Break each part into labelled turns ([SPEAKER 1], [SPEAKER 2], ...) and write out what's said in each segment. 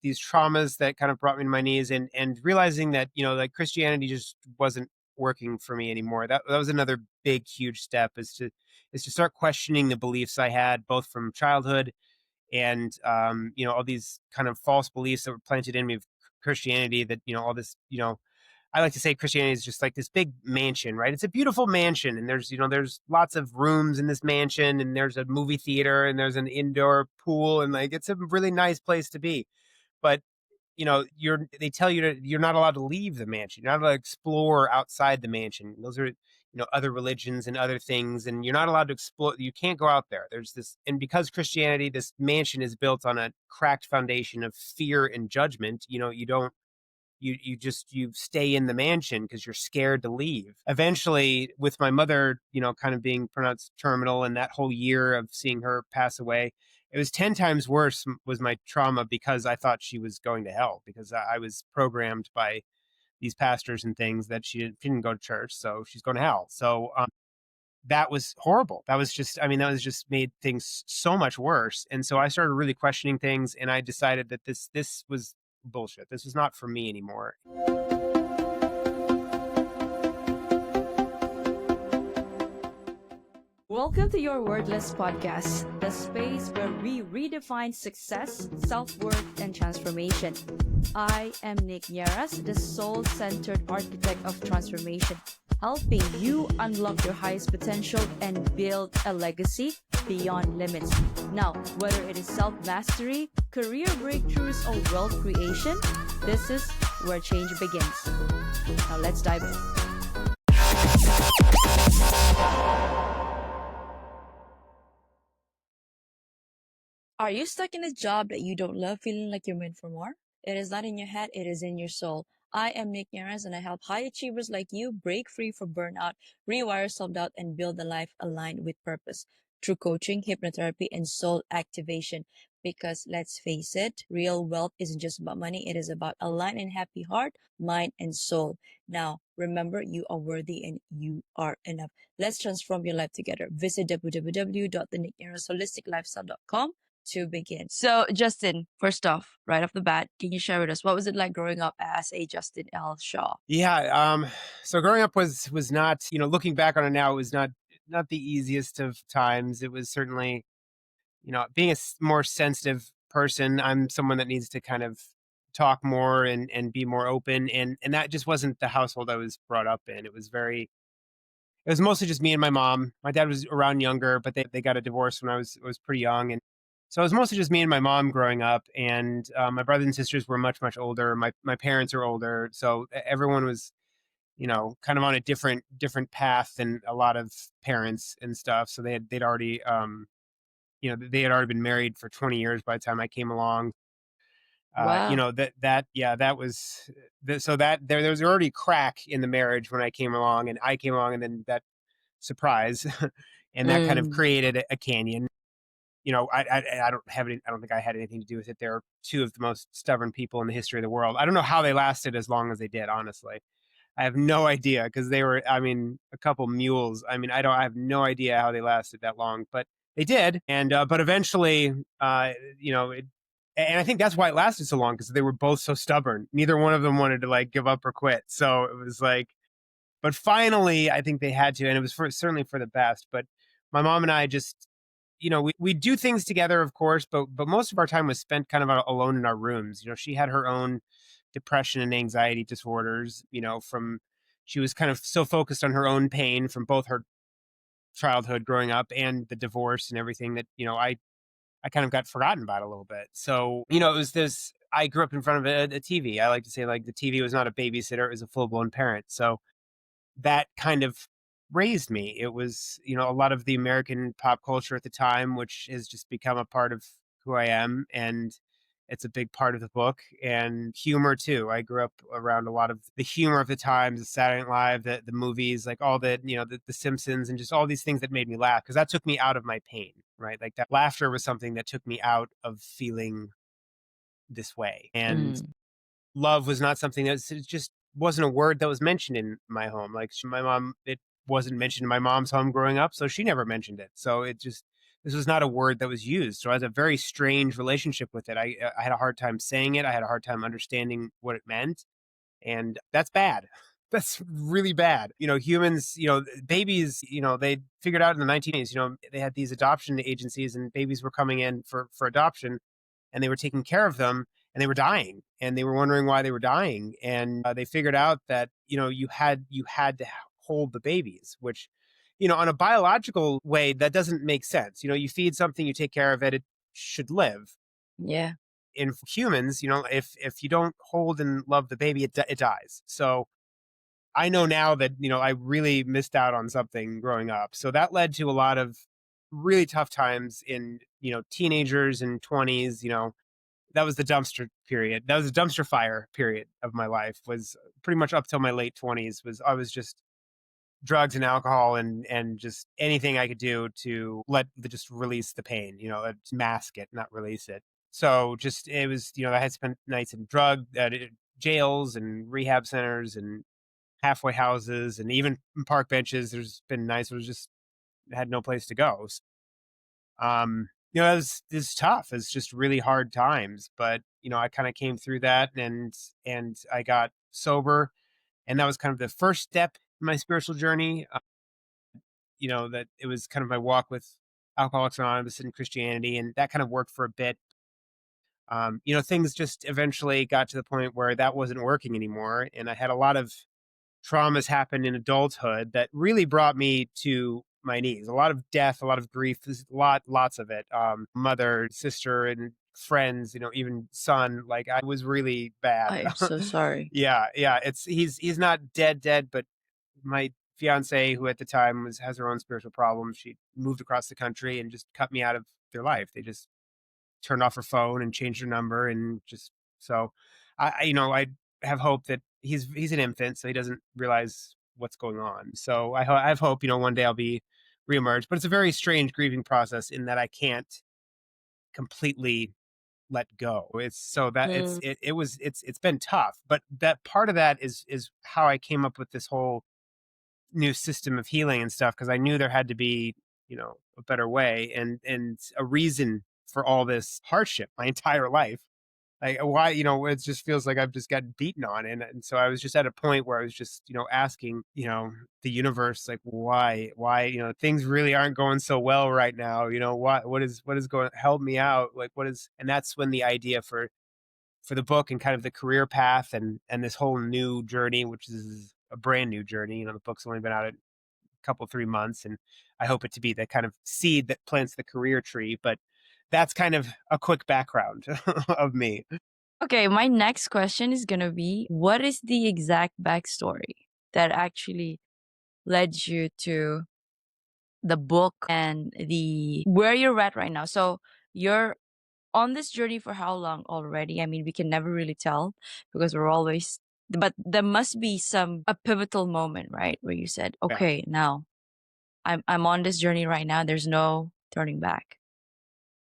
[SPEAKER 1] these traumas that kind of brought me to my knees, and realizing that, like Christianity just wasn't working for me anymore. That was another big, huge step, is to start questioning the beliefs I had both from childhood and all these kind of false beliefs that were planted in me of Christianity, that all this, I like to say Christianity is just like this big mansion, right? It's a beautiful mansion, and there's lots of rooms in this mansion, and there's a movie theater, and there's an indoor pool, and like it's a really nice place to be. But they tell you you're not allowed to leave the mansion. You're not allowed to explore outside the mansion. Those are other religions and other things, and you're not allowed to explore. You can't go out there. There's this, and because Christianity, this mansion is built on a cracked foundation of fear and judgment. You don't you stay in the mansion because you're scared to leave. Eventually, with my mother, kind of being pronounced terminal, and that whole year of seeing her pass away, it was 10 times worse was my trauma, because I thought she was going to hell, because I was programmed by these pastors and things that she didn't go to church, so she's going to hell. So that was horrible. That was just made things so much worse. And so I started really questioning things, and I decided that this was bullshit. This was not for me anymore.
[SPEAKER 2] Welcome to your Wordless Podcast, the space where we redefine success, self-worth, and transformation. I am Nick Nieras, the soul-centered architect of transformation, helping you unlock your highest potential and build a legacy beyond limits. Now, whether it is self-mastery, career breakthroughs, or wealth creation, this is where change begins. Now let's dive in. Are you stuck in a job that you don't love, feeling like you're meant for more? It is not in your head, it is in your soul. I am Nick Nieras, and I help high achievers like you break free from burnout, rewire self-doubt, and build a life aligned with purpose through coaching, hypnotherapy, and soul activation. Because let's face it, real wealth isn't just about money, it is about aligned and happy heart, mind, and soul. Now, remember, you are worthy and you are enough. Let's transform your life together. Visit www.thenicknierasholisticlifestyle.com to begin. So, Justin, first off, right off the bat, can you share with us what was it like growing up as a Justin L. Shaw?
[SPEAKER 1] Yeah. So growing up was not, looking back on it now, it was not the easiest of times. It was certainly, being a more sensitive person. I'm someone that needs to kind of talk more and be more open, and that just wasn't the household I was brought up in. It was mostly just me and my mom. My dad was around younger, but they got a divorce when I was pretty young, and so it was mostly just me and my mom growing up. And my brothers and sisters were much, much older. My parents are older, so everyone was kind of on a different path than a lot of parents and stuff. So they'd already they had already been married for 20 years by the time I came along.
[SPEAKER 2] Wow.
[SPEAKER 1] That was so that there was already crack in the marriage when I came along, and and then that surprise, and that kind of
[SPEAKER 2] Mm.
[SPEAKER 1] created a canyon. I don't have any. I don't think I had anything to do with it. They're two of the most stubborn people in the history of the world. I don't know how they lasted as long as they did. Honestly, I have no idea, because they were, a couple mules. I have no idea how they lasted that long, but they did. And but eventually, and I think that's why it lasted so long, because they were both so stubborn. Neither one of them wanted to like give up or quit. So it was like, but finally, I think they had to, and it was certainly for the best. But my mom and I just, we do things together, of course, but most of our time was spent kind of alone in our rooms. She had her own depression and anxiety disorders. From she was kind of so focused on her own pain from both her childhood growing up and the divorce and everything, that I kind of got forgotten about a little bit. So it was this. I grew up in front of a TV. I like to say, like, the TV was not a babysitter; it was a full blown parent. So that kind of raised me. It was, a lot of the American pop culture at the time, which has just become a part of who I am. And it's a big part of the book, and humor too. I grew up around a lot of the humor of the times, the Saturday Night Live, the movies, like all the Simpsons, and just all these things that made me laugh, because that took me out of my pain, right? Like that laughter was something that took me out of feeling this way. And
[SPEAKER 2] Mm.
[SPEAKER 1] love was not something it just wasn't a word that was mentioned in my home. Like my mom, it wasn't mentioned in my mom's home growing up, so she never mentioned it. So it just This was not a word that was used. So I had a very strange relationship with it. I had a hard time saying it. I had a hard time understanding what it meant. And that's bad. That's really bad. Humans, babies, they figured out in the 1980s, they had these adoption agencies and babies were coming in for adoption and they were taking care of them and they were dying and they were wondering why they were dying. And they figured out that, you had to hold the babies, which, on a biological way, that doesn't make sense. You feed something, you take care of it, it should live.
[SPEAKER 2] Yeah.
[SPEAKER 1] In humans, if you don't hold and love the baby, it dies. So I know now that I really missed out on something growing up. So that led to a lot of really tough times in teenagers and 20s. That was the dumpster period. That was a dumpster fire period of my life. Was pretty much up till my late 20s. Was I was just drugs and alcohol and just anything I could do to just release the pain, mask it, not release it. So just it was, I had spent nights in jails and rehab centers and halfway houses and even park benches. There's been nights where it was just had no place to go. It was tough. It's just really hard times, but I kind of came through that and I got sober, and that was kind of the first step in my spiritual journey. That it was kind of my walk with Alcoholics Anonymous and Christianity, and that kind of worked for a bit. Things just eventually got to the point where that wasn't working anymore, and I had a lot of traumas happen in adulthood that really brought me to my knees. A lot of death, a lot of grief, there's lots of it. Mother, sister, and friends, even son. Like I was really bad.
[SPEAKER 2] I am so sorry.
[SPEAKER 1] Yeah, yeah. He's not dead, but my fiance, who at the time has her own spiritual problems, she moved across the country and just cut me out of their life. They just turned off her phone and changed her number and just so I have hope that he's an infant, so he doesn't realize what's going on. So I have hope, one day I'll be reemerge. But it's a very strange grieving process in that I can't completely let go. It's so that
[SPEAKER 2] Mm,
[SPEAKER 1] it's been tough. But that part of that is how I came up with this whole new system of healing and stuff, because I knew there had to be, a better way and a reason for all this hardship my entire life. Like why, it just feels like I've just gotten beaten on. And so I was just at a point where I was just, asking, the universe, like, why, things really aren't going so well right now. What is going help me out? Like and that's when the idea for the book and kind of the career path and this whole new journey, which is a brand new journey. The book's only been out a couple 3 months, and I hope it to be the kind of seed that plants the career tree. But that's kind of a quick background of me.
[SPEAKER 2] okay, my next question is gonna be, what is the exact backstory that actually led you to the book and the where you're at right now? So you're on this journey for how long already? I mean, we can never really tell because we're always, but there must be a pivotal moment, right? Where you said,
[SPEAKER 1] Yeah,
[SPEAKER 2] okay, now I'm on this journey right now. There's no turning back.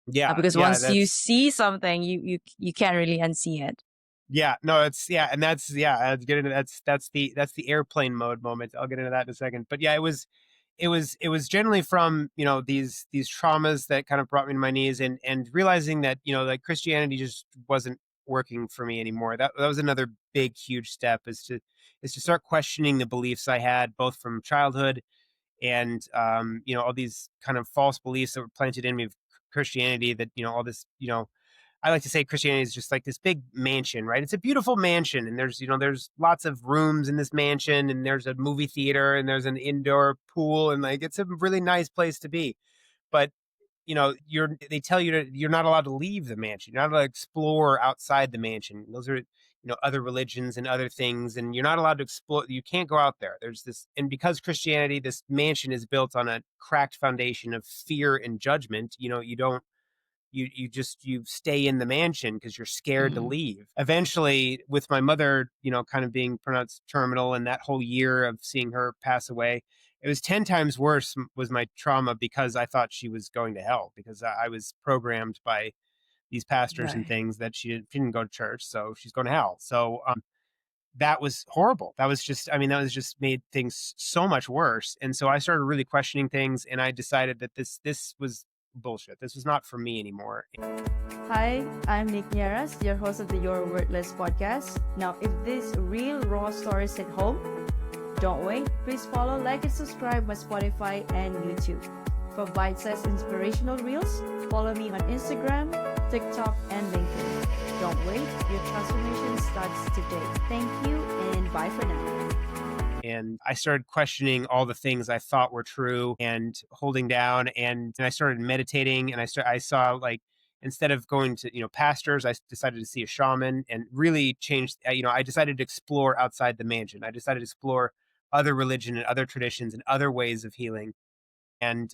[SPEAKER 1] yeah,
[SPEAKER 2] Because
[SPEAKER 1] yeah.
[SPEAKER 2] once you
[SPEAKER 1] That's
[SPEAKER 2] see something, you can't really unsee it.
[SPEAKER 1] Yeah, no, it's yeah, and that's yeah. I'll get into that's the airplane mode moment. I'll get into that in a second. But yeah, it was generally from these traumas that kind of brought me to my knees, and realizing that like Christianity just wasn't working for me anymore. That was another big huge step, is to start questioning the beliefs I had both from childhood and all these kind of false beliefs that were planted in me of Christianity, that all this I like to say Christianity is just like this big mansion, right? It's a beautiful mansion, and there's lots of rooms in this mansion, and there's a movie theater, and there's an indoor pool, and like it's a really nice place to be. But they tell you you're not allowed to leave the mansion. You're not allowed to explore outside the mansion. Those are other religions and other things, and you're not allowed to explore. You can't go out there. There's this, and because Christianity, this mansion is built on a cracked foundation of fear and judgment. You don't you stay in the mansion because you're scared to
[SPEAKER 2] Mhm.
[SPEAKER 1] leave. Eventually, with my mother, kind of being pronounced terminal, and that whole year of seeing her pass away, it was 10 times worse was my trauma, because I thought she was going to hell, because I was programmed by these pastors and
[SPEAKER 2] Right.
[SPEAKER 1] things that she didn't go to church, so she's going to hell. So that was horrible. That was just made things so much worse. And so I started really questioning things, and I decided that this was bullshit. This was not for me anymore.
[SPEAKER 3] Hi, I'm Nick Nieras, your host of the Your Worthless podcast. Now, if these real raw stories hit home, don't wait. Please follow, like, and subscribe my Spotify and YouTube. For bite-sized inspirational reels, follow me on Instagram, TikTok, and LinkedIn. Don't wait. Your transformation starts today. Thank you, and bye for now.
[SPEAKER 1] And I started questioning all the things I thought were true and holding down. And I started meditating, and I saw, like, instead of going to, pastors, I decided to see a shaman and really changed. I decided to explore outside the mansion. I decided to explore other religion and other traditions and other ways of healing. And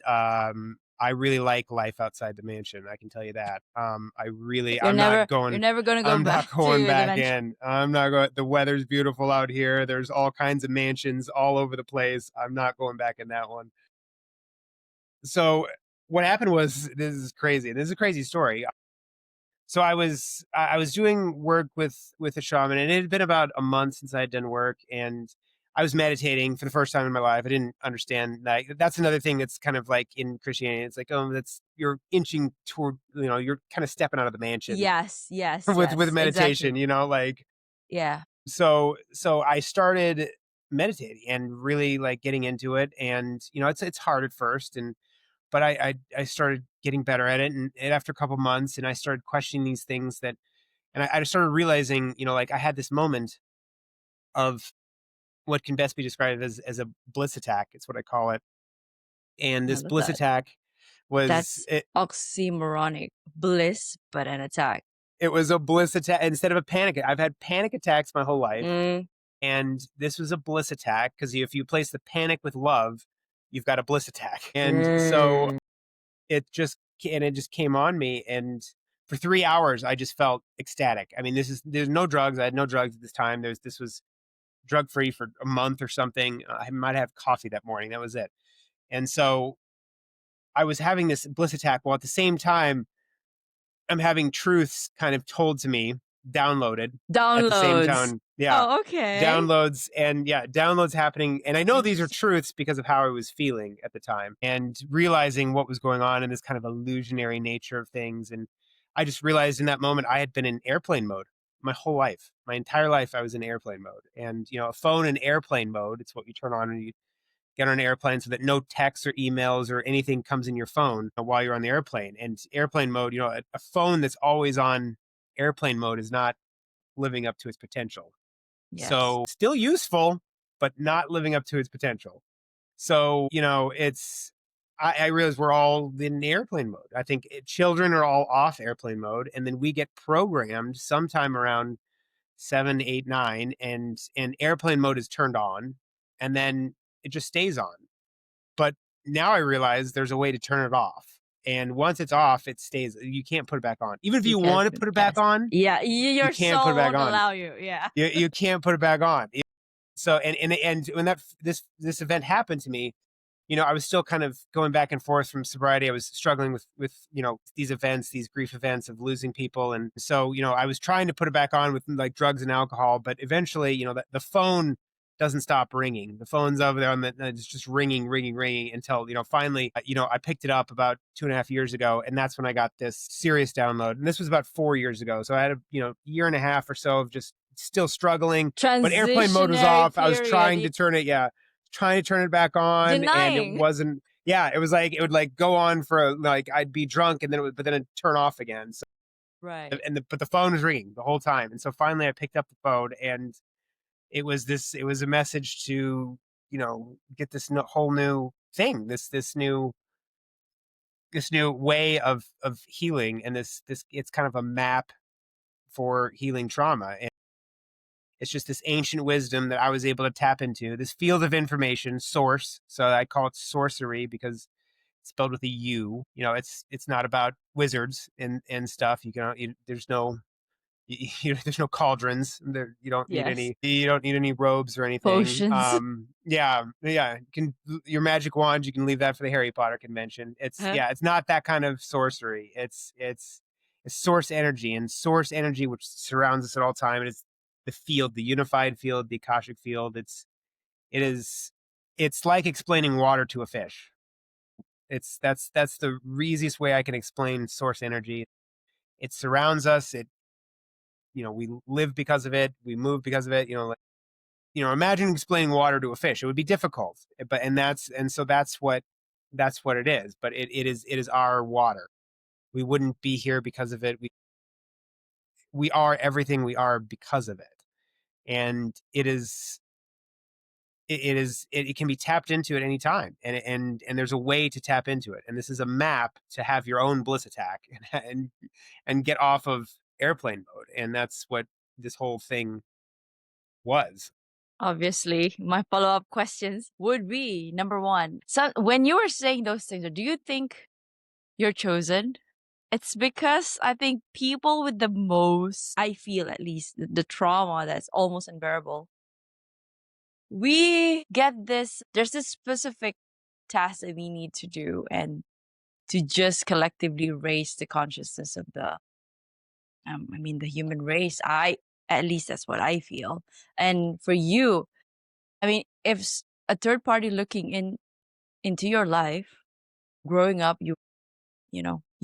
[SPEAKER 1] I really like life outside the mansion. I can tell you that.
[SPEAKER 2] You're
[SPEAKER 1] I'm not
[SPEAKER 2] you're
[SPEAKER 1] going.
[SPEAKER 2] never gonna go
[SPEAKER 1] I'm
[SPEAKER 2] back
[SPEAKER 1] not going
[SPEAKER 2] to the
[SPEAKER 1] back
[SPEAKER 2] mansion.
[SPEAKER 1] in. I'm not going. The weather's beautiful out here. There's all kinds of mansions all over the place. I'm not going back in that one. So what happened was, this is crazy. This is a crazy story. So I was doing work with a shaman, and it had been about a month since I had done work, and I was meditating for the first time in my life. I didn't understand that. That's another thing that's kind of like in Christianity. It's like, oh, that's you're inching toward, you're kind of stepping out of the mansion
[SPEAKER 2] Yes, yes,
[SPEAKER 1] with
[SPEAKER 2] yes,
[SPEAKER 1] meditation.
[SPEAKER 2] exactly.
[SPEAKER 1] Like,
[SPEAKER 2] Yeah.
[SPEAKER 1] so I started meditating and really like getting into it, and it's hard at first, and but I started getting better at it, and after a couple months, and I started questioning these things that, and I started realizing, like, I had this moment of what can best be described as a bliss attack. It's what I call it. And
[SPEAKER 2] I
[SPEAKER 1] this
[SPEAKER 2] love
[SPEAKER 1] bliss
[SPEAKER 2] that.
[SPEAKER 1] attack was
[SPEAKER 2] That's
[SPEAKER 1] it,
[SPEAKER 2] oxymoronic. Bliss, but an attack.
[SPEAKER 1] it was a bliss attack instead of a panic. I've had panic attacks my whole life,
[SPEAKER 2] Mm,
[SPEAKER 1] and this was a bliss attack because if you place the panic with love, you've got a bliss attack. And so
[SPEAKER 2] mm.
[SPEAKER 1] it just came on me, and for 3 hours I just felt ecstatic. I mean, there's no drugs. I had no drugs at this time. This was drug free for a month or something. I might have coffee that morning. That was it. And so I was having this bliss attack while at the same time I'm having truths kind of told to me, downloaded at the same
[SPEAKER 2] Downloads.
[SPEAKER 1] time. Yeah.
[SPEAKER 2] Oh, okay.
[SPEAKER 1] Downloads, and yeah, downloads happening. And I know these are
[SPEAKER 2] Interesting.
[SPEAKER 1] truths because of how I was feeling at the time, and realizing what was going on in this kind of illusionary nature of things. And I just realized in that moment I had been in airplane mode my whole life. My entire life I was in airplane mode. And a phone in airplane mode, it's what you turn on when you get on an airplane, so that no texts or emails or anything comes in your phone while you're on the airplane. And airplane mode, a phone that's always on airplane mode is not living up to its potential.
[SPEAKER 2] Yes.
[SPEAKER 1] So still useful, but not living up to its potential. So, I realize we're all in airplane mode. I think children are all off airplane mode, and then we get programmed sometime around 7, 8, 9, and airplane mode is turned on, and then it just stays on. But now I realize there's a way to turn it off. And once it's off, it stays. You can't put it back on. Even if
[SPEAKER 2] You
[SPEAKER 1] you
[SPEAKER 2] can.
[SPEAKER 1] want to put it back
[SPEAKER 2] Yes.
[SPEAKER 1] on,
[SPEAKER 2] Yeah.
[SPEAKER 1] you
[SPEAKER 2] Your
[SPEAKER 1] can't put it
[SPEAKER 2] soul
[SPEAKER 1] back
[SPEAKER 2] won't
[SPEAKER 1] on.
[SPEAKER 2] allow you. Yeah.
[SPEAKER 1] You can't put it back on. So and when this event happened to me, I was still kind of going back and forth from sobriety. I was struggling with these events, these grief events of losing people, and so I was trying to put it back on with like drugs and alcohol, but eventually the phone doesn't stop ringing. The phone's over there on it's just ringing, ringing, ringing until finally I picked it up about 2.5 years ago, and that's when I got this serious download. And this was about 4 years ago, so I had a year and a half or so of just still struggling. But airplane mode was
[SPEAKER 2] Transitionary
[SPEAKER 1] off. I was
[SPEAKER 2] period.
[SPEAKER 1] trying to turn it, yeah, trying to turn it back on, and it
[SPEAKER 2] Denying.
[SPEAKER 1] wasn't. Yeah, it was like it would like go on for like I'd be drunk, and then but then it'd turn off again. So
[SPEAKER 2] Right.
[SPEAKER 1] but the phone was ringing the whole time, and so finally I picked up the phone, and it was a message to get this whole new thing, this new way of healing, and this it's kind of a map for healing trauma. And it's just this ancient wisdom that I was able to tap into, this field of information source. So I call it sorcery because it's spelled with a U. It's not about wizards and stuff. There's no there's no cauldrons. There,
[SPEAKER 2] Yes.
[SPEAKER 1] you don't need any robes or anything.
[SPEAKER 2] Potions.
[SPEAKER 1] Yeah. Your magic wand, you can leave that for the Harry Potter convention.
[SPEAKER 2] Huh?
[SPEAKER 1] It's not that kind of sorcery. It's source energy, and source energy which surrounds us at all time. And it's the field, the unified field, the Akashic field. It is it's like explaining water to a fish. That's the easiest way I can explain source energy. It surrounds us. We live because of it. We move because of it. Imagine explaining water to a fish. It would be difficult. So that's what it is. But it is our water. We wouldn't be here because of it. We are everything we are because of it. And it can be tapped into at any time, and there's a way to tap into it, and this is a map to have your own bliss attack and get off of airplane mode, and that's what this whole thing was.
[SPEAKER 2] Obviously, my follow-up questions would be number one. So when you were saying those things, do you think you're chosen? It's because I think people with the most, I feel at least, the trauma that's almost unbearable, we get there's this specific task that we need to do, and to just collectively raise the consciousness of the human race. At least that's what I feel. And for you, if a third party looking into your life, growing up, you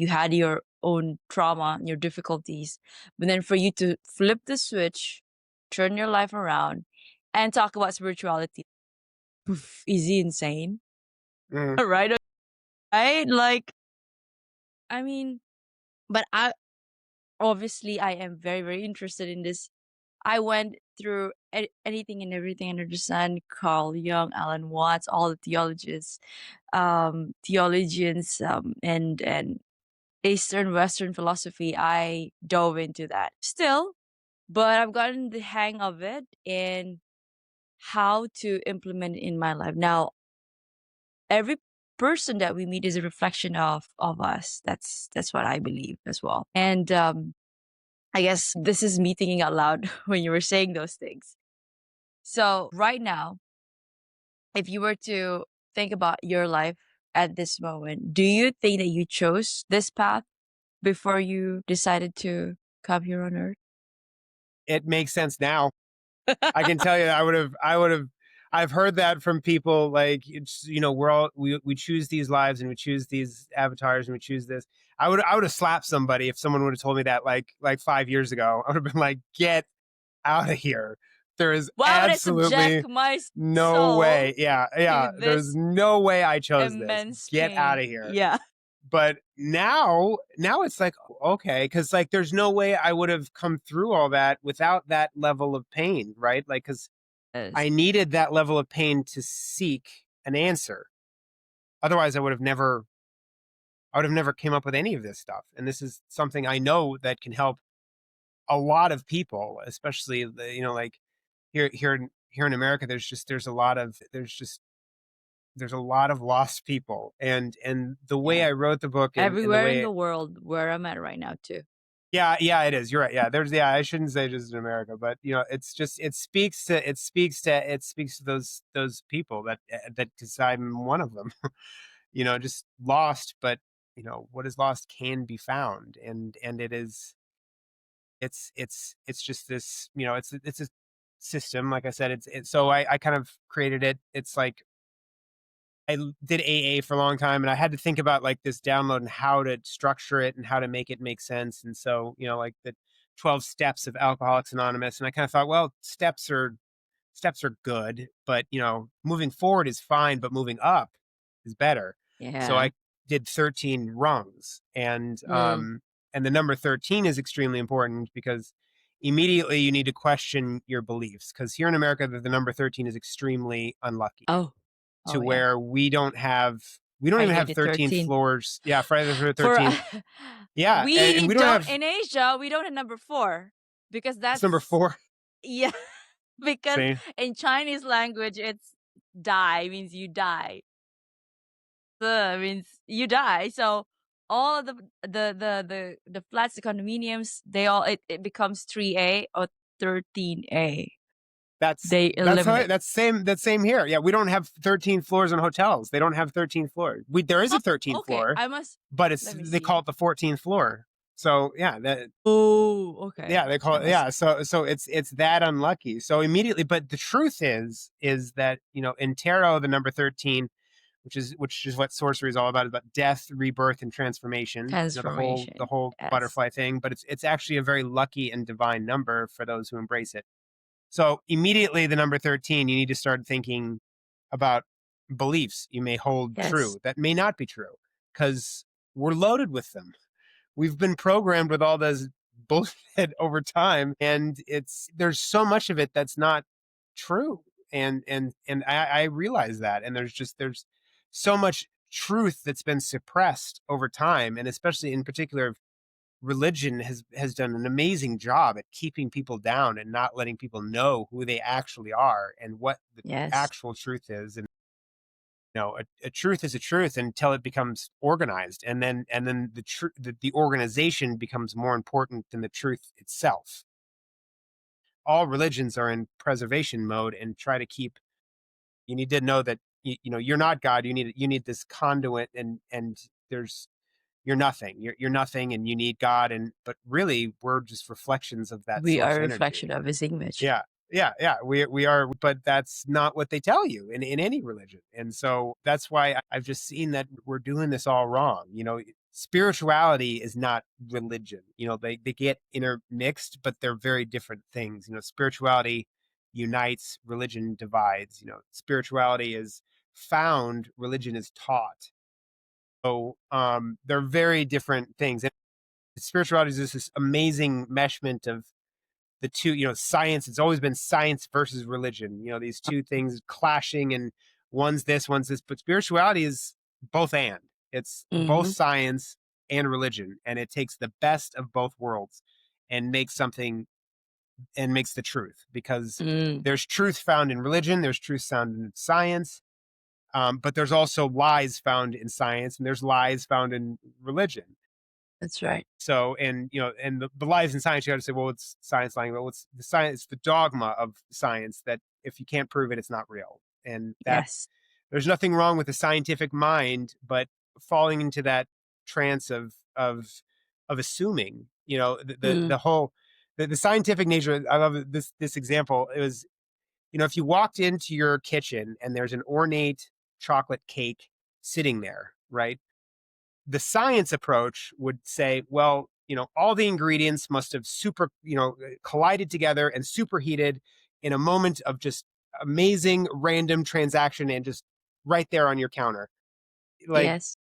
[SPEAKER 2] had your own trauma and your difficulties, but then for you to flip the switch, turn your life around, and talk about spirituality, poof, is he insane?
[SPEAKER 1] Mm.
[SPEAKER 2] Right? Right? Like, I mean, but I am very, very interested in this. I went through anything and everything under the sun: Carl Jung, Alan Watts, all the theologians, and Eastern Western philosophy. I dove into that still, but I've gotten the hang of it and how to implement it in my life. Now, every person that we meet is a reflection of us. That's what I believe as well. And I guess this is me thinking out loud when you were saying those things. So right now, if you were to think about your life at this moment, do you think that you chose this path before you decided to come here on Earth?
[SPEAKER 1] It makes sense now. I can tell you that I've heard that from people, like, we choose these lives and we choose these avatars and we choose this. I would have slapped somebody if someone would have told me that like 5 years ago. I would have been like, get out of here. There is
[SPEAKER 2] Why would I
[SPEAKER 1] absolutely
[SPEAKER 2] subject my
[SPEAKER 1] no
[SPEAKER 2] soul
[SPEAKER 1] way. Yeah.
[SPEAKER 2] to
[SPEAKER 1] There's
[SPEAKER 2] this
[SPEAKER 1] no way I chose this.
[SPEAKER 2] immense
[SPEAKER 1] Get
[SPEAKER 2] pain?
[SPEAKER 1] out of here.
[SPEAKER 2] Yeah.
[SPEAKER 1] But now it's like, okay, because like there's no way I would have come through all that without that level of pain, right? Like, because I needed that level of pain to seek an answer. Otherwise, I would have never came up with any of this stuff. And this is something I know that can help a lot of people, especially like here in America. There's a lot of lost people, and the way
[SPEAKER 2] Yeah.
[SPEAKER 1] I wrote the book, and the
[SPEAKER 2] Everywhere in
[SPEAKER 1] way
[SPEAKER 2] the world where I'm at right now too.
[SPEAKER 1] yeah, it is. You're right. Yeah, I shouldn't say just in America, but it's just it speaks to those people that because I'm one of them. Just lost, but what is lost can be found, and it's just this. It's a system. Like I said, so I kind of created it. It's like I did AA for a long time, and I had to think about like this download and how to structure it and how to make it make sense. And so, like the 12 steps of Alcoholics Anonymous. And I kind of thought, well, steps are good, but moving forward is fine, but moving up is better. So
[SPEAKER 2] Yeah.
[SPEAKER 1] I did 13 rungs, and the number 13 is extremely important because immediately you need to question your beliefs, because here in America, the number 13 is extremely unlucky.
[SPEAKER 2] Oh.
[SPEAKER 1] To
[SPEAKER 2] Oh, yeah.
[SPEAKER 1] where we don't even
[SPEAKER 2] Friday
[SPEAKER 1] have
[SPEAKER 2] the
[SPEAKER 1] 13
[SPEAKER 2] 13th.
[SPEAKER 1] floors. Yeah, Friday the
[SPEAKER 2] For
[SPEAKER 1] 13th. Yeah,
[SPEAKER 2] we
[SPEAKER 1] and we
[SPEAKER 2] don't
[SPEAKER 1] have
[SPEAKER 2] in Asia, we don't have number 4 because
[SPEAKER 1] it's number 4.
[SPEAKER 2] yeah, because
[SPEAKER 1] See?
[SPEAKER 2] in Chinese language it's die means you die. Means you die. So all of the flats, the condominiums, it becomes 3A or 13A. They eliminate.
[SPEAKER 1] That's same here. Yeah, we don't have 13 floors in hotels. They don't have 13 floors. There is a 13th
[SPEAKER 2] Okay,
[SPEAKER 1] floor,
[SPEAKER 2] I must.
[SPEAKER 1] but
[SPEAKER 2] Let me
[SPEAKER 1] they
[SPEAKER 2] see.
[SPEAKER 1] call it the 14th floor. So yeah,
[SPEAKER 2] Oh, okay.
[SPEAKER 1] yeah, they call
[SPEAKER 2] I
[SPEAKER 1] it.
[SPEAKER 2] must.
[SPEAKER 1] Yeah, so it's that unlucky. So immediately, but the truth is that in tarot, the number 13 which is what sorcery is all about death, rebirth, and transformation. You know,
[SPEAKER 2] Transformation.
[SPEAKER 1] the whole
[SPEAKER 2] Yes.
[SPEAKER 1] butterfly thing. But it's actually a very lucky and divine number for those who embrace it. So immediately, the number 13, you need to start thinking about beliefs you may hold
[SPEAKER 2] Yes.
[SPEAKER 1] true that may not be true, because we're loaded with them. We've been programmed with all this bullshit over time, and there's so much of it that's not true. And I realize that, and there's so much truth that's been suppressed over time, and especially in particular, religion has done an amazing job at keeping people down and not letting people know who they actually are and what the
[SPEAKER 2] Yes.
[SPEAKER 1] actual truth is. And a truth is a truth until it becomes organized, and then the organization becomes more important than the truth itself. All religions are in preservation mode and try to keep. You need to know that you're not God. You need this conduit, and you're nothing. You're nothing, and you need God. But really, we're just reflections of that
[SPEAKER 2] We
[SPEAKER 1] source
[SPEAKER 2] are a
[SPEAKER 1] energy.
[SPEAKER 2] reflection of his image.
[SPEAKER 1] Yeah. We are, but that's not what they tell you in any religion. And so that's why I've just seen that we're doing this all wrong. Spirituality is not religion. They get intermixed, but they're very different things. Spirituality unites, religion divides. Spirituality is found, religion is taught. So they're very different things. And spirituality is just this amazing meshment of the two, science. It's always been science versus religion, these two things clashing, and one's this, but spirituality is both and. It's both science and religion, and it takes the best of both worlds and makes the truth, because there's truth found in religion, there's truth found in science, but there's also lies found in science, and there's lies found in religion.
[SPEAKER 2] That's right.
[SPEAKER 1] So, and the lies in science, you got to say, well, it's science lying. Well, it's the science, the dogma of science that if you can't prove it, it's not real. And
[SPEAKER 2] Yes.
[SPEAKER 1] there's nothing wrong with the scientific mind, but falling into that trance of assuming, the whole, the scientific nature. I love this example. It was, if you walked into your kitchen and there's an ornate chocolate cake sitting there, right? The science approach would say, well, all the ingredients must have collided together and superheated in a moment of just amazing random transaction, and just right there on your counter. Like,
[SPEAKER 2] yes.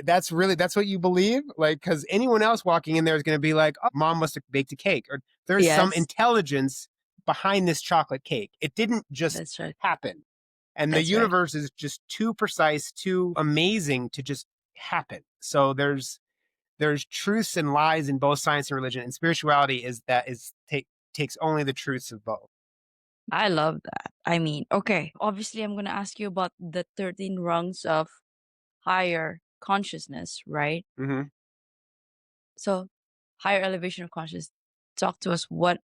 [SPEAKER 1] that's what you believe? Like, because anyone else walking in there is going to be like, oh, mom must have baked a cake, or there's some intelligence behind this chocolate cake. It didn't just
[SPEAKER 2] That's right.
[SPEAKER 1] happen. And the
[SPEAKER 2] That's right.
[SPEAKER 1] universe is just too precise, too amazing to just happen. So there's truths and lies in both science and religion, and spirituality takes only the truths of both.
[SPEAKER 2] I love that. I mean, okay, obviously I'm going to ask you about the 13 rungs of higher consciousness, right?
[SPEAKER 1] Mm-hmm.
[SPEAKER 2] So, higher elevation of consciousness. Talk to us. What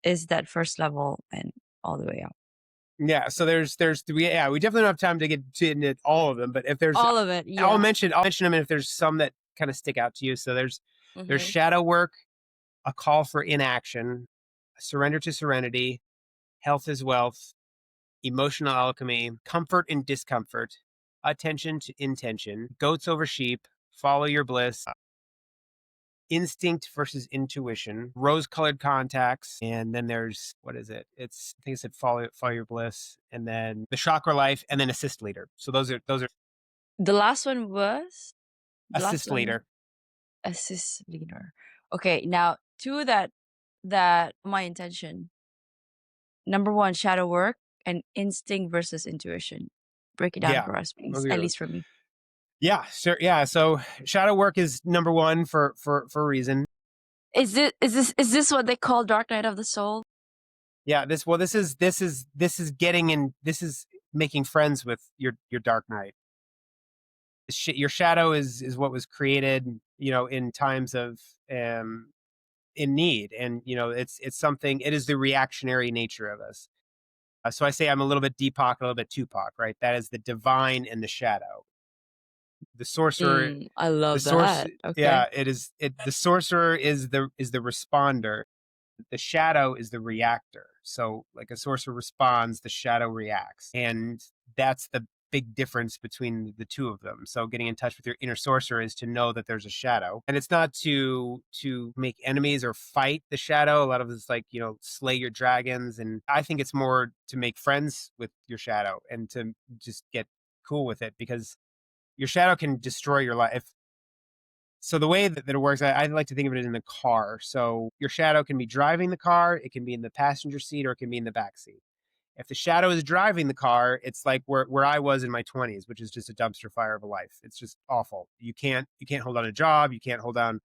[SPEAKER 2] is that first level and all the way up?
[SPEAKER 1] Yeah. So there's three. Yeah, we definitely don't have time to get into all of them, but if there's
[SPEAKER 2] all of it, yeah.
[SPEAKER 1] I'll mention them, and if there's some that kind of stick out to you. So there's shadow work, a call for inaction, surrender to serenity, health is wealth, emotional alchemy, comfort in discomfort, attention to intention, goats over sheep, follow your bliss, instinct versus intuition, rose-colored contacts, and then there's, what is it? I think it said follow your bliss, and then the chakra life, and then assist leader. So those are
[SPEAKER 2] the last one was
[SPEAKER 1] assist leader.
[SPEAKER 2] Assist leader. Okay, now two that my intention. Number one, shadow work, and instinct versus intuition. Break it down for us, please. At least for me.
[SPEAKER 1] Yeah, sure. Yeah. So shadow work is number one for a reason.
[SPEAKER 2] Is this what they call dark night of the soul?
[SPEAKER 1] Yeah. This is getting in. This is making friends with your dark night. Your shadow is what was created, in times of in need, and it's something. It is the reactionary nature of us. So I say I'm a little bit Deepak, a little bit Tupac, right? That is the divine and the shadow. The sorcerer.
[SPEAKER 2] I love that. Okay.
[SPEAKER 1] Yeah, the sorcerer is the responder. The shadow is the reactor. So like a sorcerer responds, the shadow reacts. And that's big difference between the two of them. So getting in touch with your inner sorcerer is to know that there's a shadow, and it's not to make enemies or fight the shadow. A lot of it's like, slay your dragons, and I think it's more to make friends with your shadow and to just get cool with it, because your shadow can destroy your life. So the way that it works, I like to think of it in a car. So your shadow can be driving the car, it can be in the passenger seat, or it can be in the back seat. If the shadow is driving the car, it's like where I was in my 20s, which is just a dumpster fire of a life. It's just awful. You can't hold on a job, you can't hold on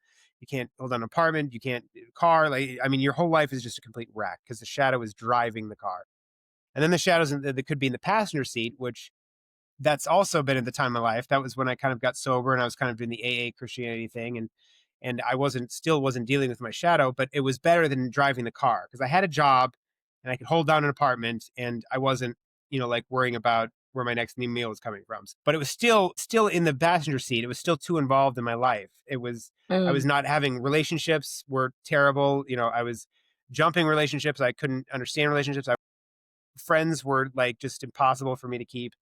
[SPEAKER 1] an apartment, you can't car. Like, I mean, your whole life is just a complete wreck because the shadow is driving the car. And then the shadows that could be in the passenger seat, which that's also been at the time of my life. That was when I kind of got sober and I was kind of doing the AA Christianity thing, and I wasn't dealing with my shadow, but it was better than driving the car because I had a job and I could hold down an apartment and I wasn't, like worrying about where my next meal was coming from. But it was still in the passenger seat. It was still too involved in my life. I was not having relationships were terrible. I was jumping relationships. I couldn't understand relationships. Friends were like just impossible for me to keep.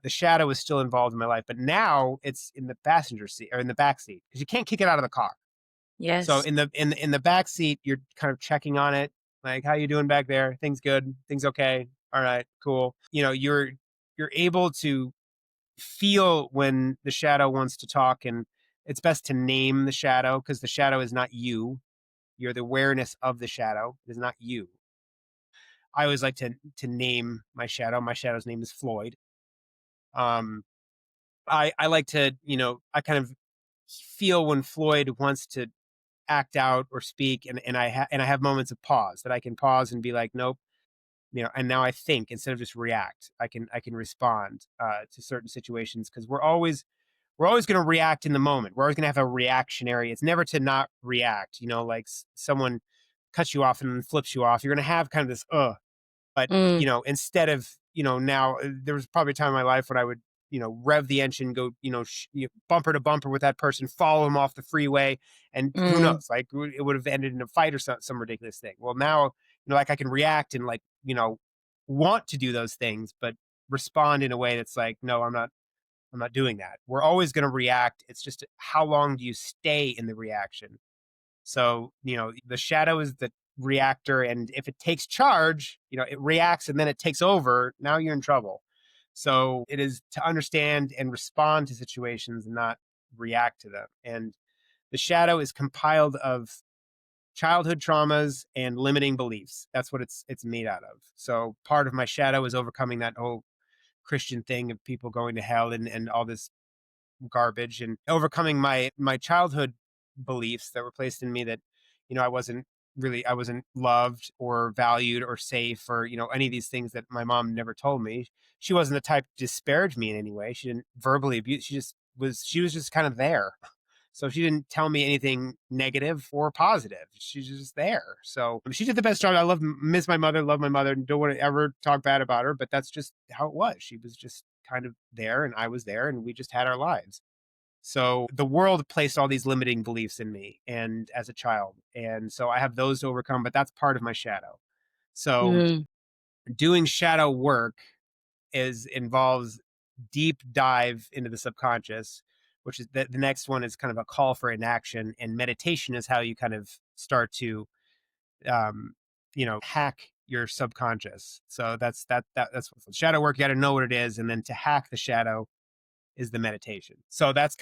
[SPEAKER 1] The shadow is still involved in my life, but now it's in the passenger seat or in the back seat because you can't kick it out of the car. So
[SPEAKER 2] Yes.
[SPEAKER 1] in the back seat, you're kind of checking on it, like, how you doing back there? Things good? Things okay? All right, cool. You're able to feel when the shadow wants to talk, and it's best to name the shadow because the shadow is not you. You're the awareness of the shadow. It is not you. I always like to name my shadow. My shadow's name is Floyd. Um, I like to, I kind of feel when Floyd wants to act out or speak, and I have moments of pause that I can pause and be like, nope, and now I think instead of just react. I can respond to certain situations because we're always going to react in the moment. We're always going to have a reactionary. It's never to not react. Like someone cuts you off and then flips you off. You're going to have kind of this but,
[SPEAKER 2] Mm,
[SPEAKER 1] instead of, now there was probably a time in my life when I would, rev the engine, go, bumper to bumper with that person, follow them off the freeway. And who
[SPEAKER 2] mm,
[SPEAKER 1] knows, like it would have ended in a fight or some ridiculous thing. Well, now, like I can react and like, want to do those things, but respond in a way that's like, no, I'm not doing that. We're always going to react. It's just how long do you stay in the reaction? So, the shadow is the reactor. And if it takes charge, it reacts and then it takes over. Now you're in trouble. So it is to understand and respond to situations and not react to them. And the shadow is compiled of childhood traumas and limiting beliefs. That's what it's made out of. So part of my shadow is overcoming that whole Christian thing of people going to hell and all this garbage, and overcoming my childhood beliefs that were placed in me that I wasn't loved or valued or safe or any of these things that my mom never told me. She wasn't the type to disparage me in any way. She didn't verbally abuse. She was just kind of there. So she didn't tell me anything negative or positive. She's just there. So she did the best job. Miss my mother, love my mother, and don't want to ever talk bad about her, but that's just how it was. She was just kind of there and I was there and we just had our lives. So the world placed all these limiting beliefs in me and as a child. And so I have those to overcome, but that's part of my shadow. So
[SPEAKER 2] mm.
[SPEAKER 1] doing shadow work involves deep dive into the subconscious, which is the next one is kind of a call for inaction, and meditation is how you kind of start to hack your subconscious. So that's shadow work. You got to know what it is, and then to hack the shadow is the meditation. So that's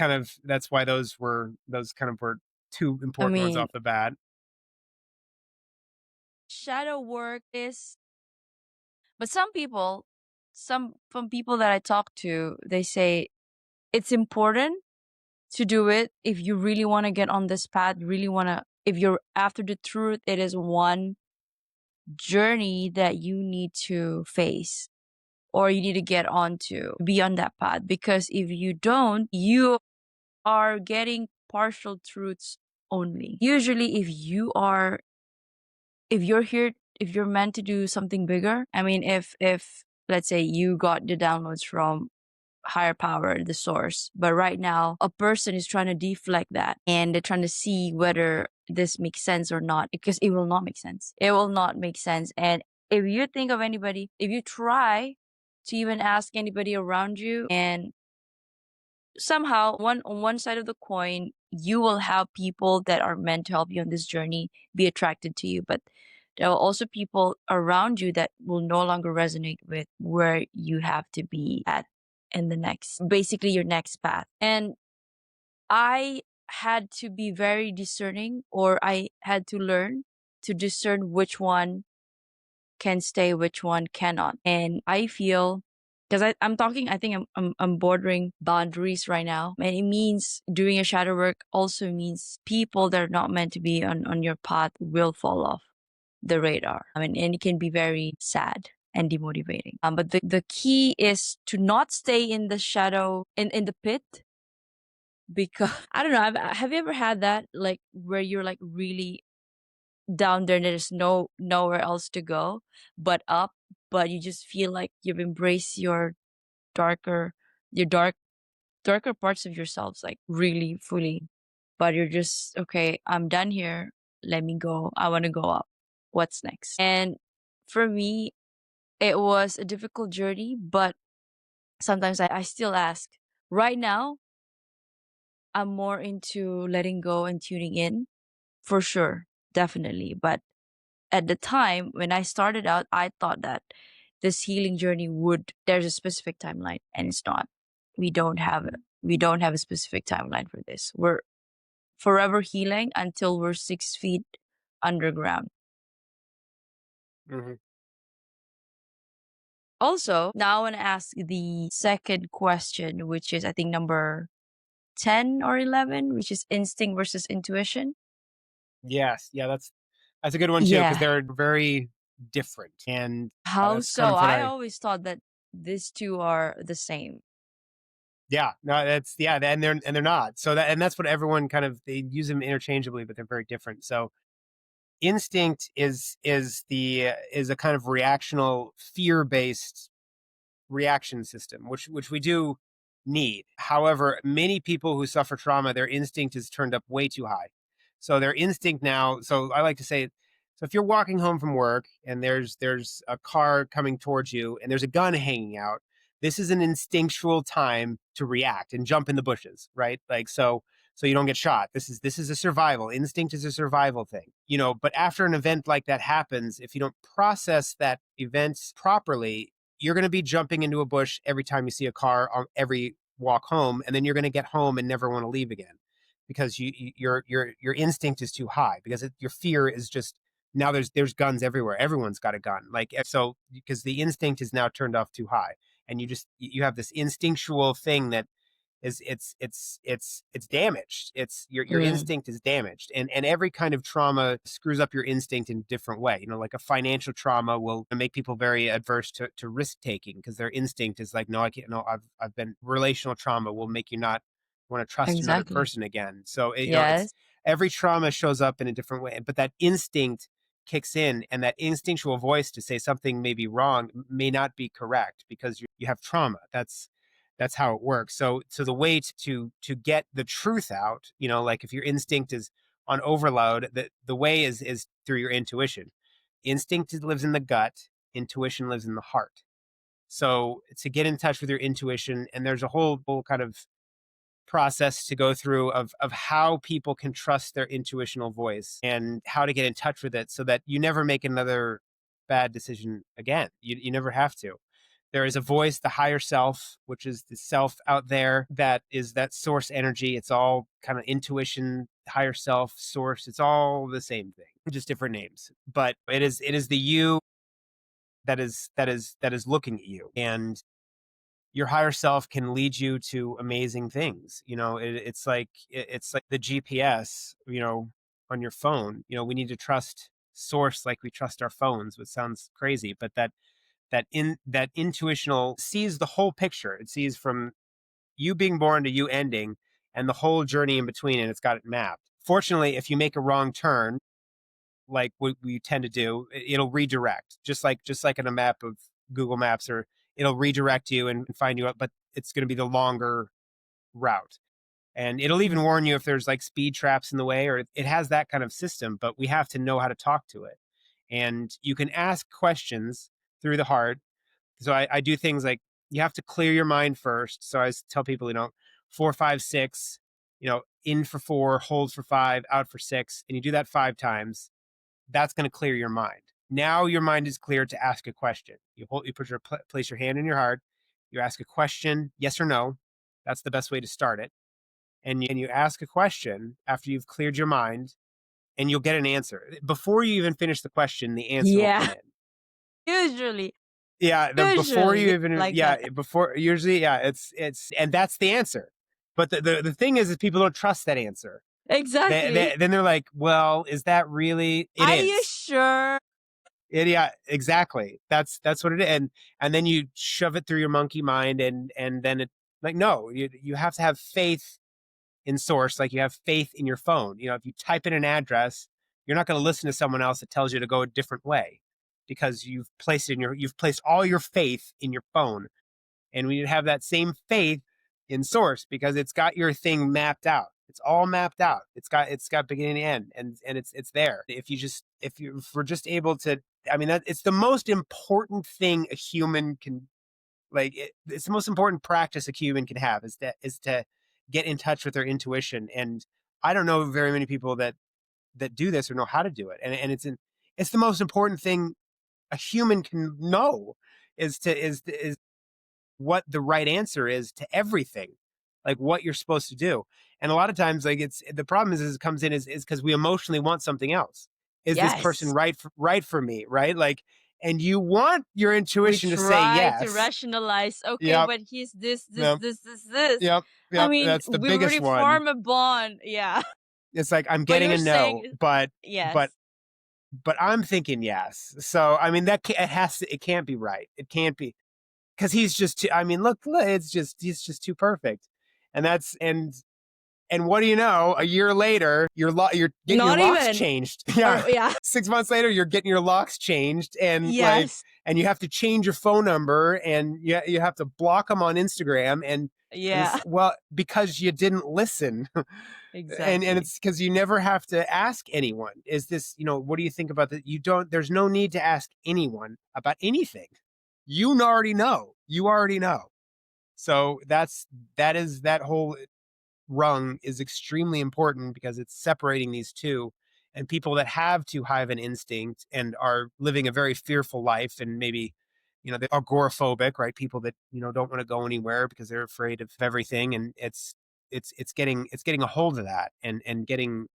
[SPEAKER 1] why those kind of were two
[SPEAKER 2] I
[SPEAKER 1] important ones
[SPEAKER 2] mean,
[SPEAKER 1] off the bat.
[SPEAKER 2] shadow work is, but some people that I talk to, they say it's important to do it if you really want to get on this path, really want to, if you're after the truth, it is one journey that you need to face or you need to get on to be on that path. Because if you don't, you are getting partial truths only. Usually, if you're here, if you're meant to do something bigger, I mean, if let's say you got the downloads from higher power, the source, but right now a person is trying to deflect that and they're trying to see whether this makes sense or not, because it will not make sense. It will not make sense. And if you think of anybody, if you try to even ask anybody around you. And somehow, on one side of the coin, you will have people that are meant to help you on this journey be attracted to you, but there are also people around you that will no longer resonate with where you have to be at in the next, basically your next path. And I had to be very discerning, or I had to learn to discern which one can stay, which one cannot. And I feel, because I'm talking, I think I'm bordering boundaries right now. And it means doing a shadow work also means people that are not meant to be on your path will fall off the radar. I mean, and it can be very sad and demotivating. But the key is to not stay in the shadow, in the pit, because I don't know. Have you ever had that, like, where you're like really down there and there's nowhere else to go but up, but you just feel like you've embraced darker your darker parts of yourselves, like really fully, but you're just, okay, I'm done here, let me go, I want to go up, what's next? And for me, it was a difficult journey, but sometimes I still ask. Right now, I'm more into letting go and tuning in, for sure, definitely. But at the time when I started out, I thought that this healing journey there's a specific timeline, and it's not. We don't have it. We don't have a specific timeline for this. We're forever healing until we're 6 feet underground.
[SPEAKER 1] Mhm.
[SPEAKER 2] Also, now I want to ask the second question, which is I think number 10 or 11, which is instinct versus intuition.
[SPEAKER 1] Yes, yeah, that's a good one too because
[SPEAKER 2] Yeah.
[SPEAKER 1] they're very different, and
[SPEAKER 2] How
[SPEAKER 1] that's kind
[SPEAKER 2] so?
[SPEAKER 1] of what
[SPEAKER 2] I
[SPEAKER 1] I.
[SPEAKER 2] always thought that these two are the same.
[SPEAKER 1] Yeah, no, that's yeah, and they're not. So that's what everyone kind of they use them interchangeably, but they're very different. So instinct is a kind of reactional, fear based reaction system, which we do need. However, many people who suffer trauma, their instinct is turned up way too high. So their instinct now, so I like to say, so if you're walking home from work and there's a car coming towards you and there's a gun hanging out, this is an instinctual time to react and jump in the bushes, right? Like so you don't get shot. This is a survival. Instinct is a survival thing. But after an event like that happens, if you don't process that event properly, you're going to be jumping into a bush every time you see a car on every walk home, and then you're going to get home and never want to leave again because your instinct is too high because your fear is just now there's guns everywhere. Everyone's got a gun, like so because the instinct is now turned off too high, and you have this instinctual thing that is it's damaged. It's your
[SPEAKER 2] Mm,
[SPEAKER 1] instinct is damaged, and every kind of trauma screws up your instinct in a different way. Like a financial trauma will make people very adverse to risk taking because their instinct is like, no, I can't. No, I've been relational trauma will make you not want to trust another
[SPEAKER 2] exactly.
[SPEAKER 1] person again. So it's
[SPEAKER 2] Yes.
[SPEAKER 1] every trauma shows up in a different way, but that instinct kicks in, and that instinctual voice to say something may be wrong may not be correct because you have trauma. That's how it works. So the way to get the truth out, like if your instinct is on overload, the way is through your intuition. Instinct lives in the gut, intuition lives in the heart. So to get in touch with your intuition, and there's a whole kind of process to go through of how people can trust their intuitional voice and how to get in touch with it so that you never make another bad decision again. You never have to. There is a voice, the higher self, which is the self out there that is that source energy. It's all kind of intuition, higher self, source. It's all the same thing, just different names. But it is the you that is looking at you. And your higher self can lead you to amazing things. It's like the GPS, on your phone. We need to trust source like we trust our phones, which sounds crazy, but that intuitional sees the whole picture. It sees from you being born to you ending and the whole journey in between, and it's got it mapped. Fortunately, if you make a wrong turn, like what we tend to do, it'll redirect, just like in a map of Google Maps, or it'll redirect you and find you up, but it's going to be the longer route. And it'll even
[SPEAKER 2] Mm,
[SPEAKER 1] warn you if there's like speed traps in the way, or it has that kind of system, but we have to know how to talk to it. And you can ask questions through the heart, So I do things like you have to clear your mind first. So I tell people, 4, 5, 6, in for 4, hold for 5, out for 6, and you do that 5 times. That's going to clear your mind. Now your mind is clear to ask a question. You place your hand in your heart. You ask a question, yes or no. That's the best way to start it. And you ask a question after you've cleared your mind, and you'll get an answer. Before you even finish the question, the answer will come
[SPEAKER 2] Yeah.
[SPEAKER 1] in.
[SPEAKER 2] Usually.
[SPEAKER 1] Yeah, before you
[SPEAKER 2] Usually
[SPEAKER 1] even
[SPEAKER 2] like that.
[SPEAKER 1] before usually, it's and that's the answer. But the thing is people don't trust that answer.
[SPEAKER 2] Exactly.
[SPEAKER 1] Then they're like, well, is that really? It
[SPEAKER 2] Are
[SPEAKER 1] is.
[SPEAKER 2] you sure?
[SPEAKER 1] Yeah, exactly. That's what it is. And then you shove it through your monkey mind, and then it, like, no, you have to have faith in source, like you have faith in your phone. If you type in an address, you're not going to listen to someone else that tells you to go a different way, because you've placed all your faith in your phone. And we need to have that same faith in source, because it's got your thing mapped out. It's all mapped out. It's got beginning and end, and it's there. If we're just able to, I mean, it's the most important thing a human can, it's the most important practice a human can have, is to get in touch with their intuition. And I don't know very many people that do this or know how to do it. And it's the most important thing a human can know, is what the right answer is to everything, like what you're supposed to do. And a lot of times, like, it's the problem is it comes in is because we emotionally want something else. Is this person
[SPEAKER 2] Yes.
[SPEAKER 1] right for me, right? Like, and you want your
[SPEAKER 2] We
[SPEAKER 1] intuition to say
[SPEAKER 2] try to
[SPEAKER 1] yes.
[SPEAKER 2] rationalize, okay,
[SPEAKER 1] Yep.
[SPEAKER 2] but he's this,
[SPEAKER 1] Yep.
[SPEAKER 2] this.
[SPEAKER 1] Yep.
[SPEAKER 2] I
[SPEAKER 1] Yep.
[SPEAKER 2] mean,
[SPEAKER 1] That's the
[SPEAKER 2] we
[SPEAKER 1] biggest
[SPEAKER 2] already
[SPEAKER 1] one.
[SPEAKER 2] form a bond. Yeah.
[SPEAKER 1] It's like, I'm
[SPEAKER 2] But
[SPEAKER 1] getting
[SPEAKER 2] you're
[SPEAKER 1] a
[SPEAKER 2] saying,
[SPEAKER 1] no, but
[SPEAKER 2] yes.
[SPEAKER 1] but but I'm thinking yes. So I mean, it can't be right. It can't be, because he's just too, I mean, look, he's just too perfect. And what do you know? A year later, you're getting your
[SPEAKER 2] Not
[SPEAKER 1] locks
[SPEAKER 2] even.
[SPEAKER 1] changed. Yeah.
[SPEAKER 2] Or, yeah.
[SPEAKER 1] 6 months later, you're getting your locks changed, and
[SPEAKER 2] Yes.
[SPEAKER 1] and you have to change your phone number, and you have to block them on Instagram, and
[SPEAKER 2] Yeah.
[SPEAKER 1] well, because you didn't listen.
[SPEAKER 2] Exactly.
[SPEAKER 1] And it's because you never have to ask anyone. Is this, what do you think about that? You don't. There's no need to ask anyone about anything. You already know. You already know. So that whole rung is extremely important, because it's separating these two. And people that have too high of an instinct and are living a very fearful life, and maybe, they're agoraphobic, right? People that, don't want to go anywhere because they're afraid of everything. And it's getting a hold of that, and getting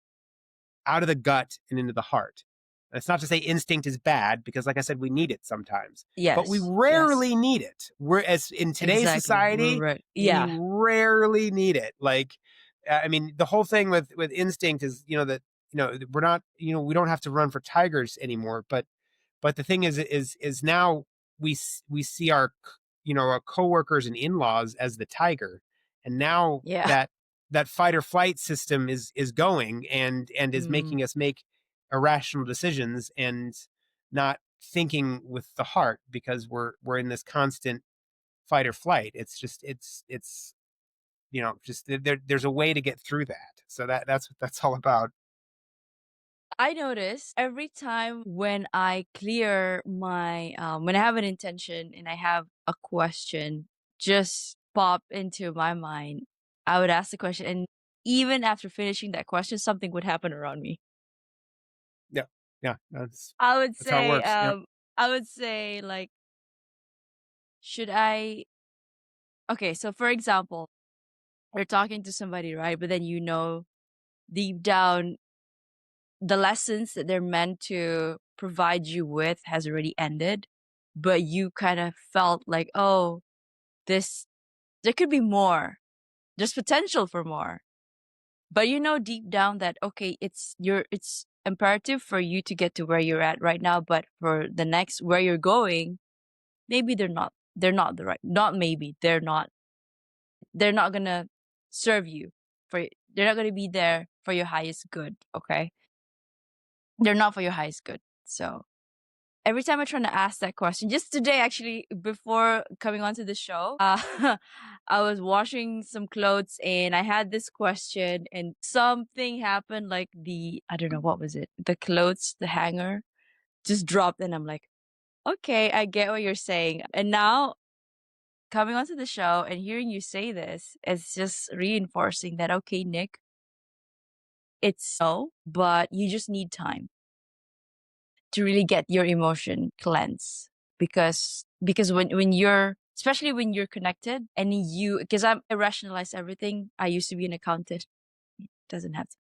[SPEAKER 1] out of the gut and into the heart. That's not to say instinct is bad, because, like I said, we need it sometimes, but we
[SPEAKER 2] Yes.
[SPEAKER 1] rarely need it. As in today's
[SPEAKER 2] Exactly.
[SPEAKER 1] society,
[SPEAKER 2] Right.
[SPEAKER 1] we
[SPEAKER 2] Yeah.
[SPEAKER 1] rarely need it. Like, I mean, the whole thing with instinct is, that, we're not, we don't have to run for tigers anymore. But the thing is now we see our coworkers and in-laws as the tiger. And now
[SPEAKER 2] Yeah.
[SPEAKER 1] that fight or flight system is going, and is
[SPEAKER 2] Mm.
[SPEAKER 1] making us make irrational decisions, and not thinking with the heart, because we're in this constant fight or flight. It's just there's a way to get through that. So that's what that's all about.
[SPEAKER 2] I notice every time when I clear my, when I have an intention and I have a question just pop into my mind, I would ask the question. And even after finishing that question, something would happen around me.
[SPEAKER 1] Yeah. Yeah. That's
[SPEAKER 2] I would
[SPEAKER 1] that's how it
[SPEAKER 2] say,
[SPEAKER 1] works. Yep.
[SPEAKER 2] like, should I, okay, so for example, you're talking to somebody, right? But then deep down, the lessons that they're meant to provide you with has already ended, but you kind of felt like, oh, this, there could be more. There's potential for more. But deep down that, okay, it's imperative for you to get to where you're at right now, but for the next where you're going, maybe they're not the right, not maybe, they're not gonna serve you for, they're not gonna be there for your highest good, okay? They're not for your highest good. So every time I try to ask that question, just today actually, before coming onto the show, I was washing some clothes and I had this question, and something happened, like I don't know what was it, the clothes, the hanger just dropped, and I'm like, Okay, I get what you're saying. And now coming onto the show and hearing you say this, it's just reinforcing that, okay, Nick, it's so, but you just need time to really get your emotion cleanse. Because when you're, especially when you're connected and you, because I rationalize everything. I used to be an accountant. It doesn't have to,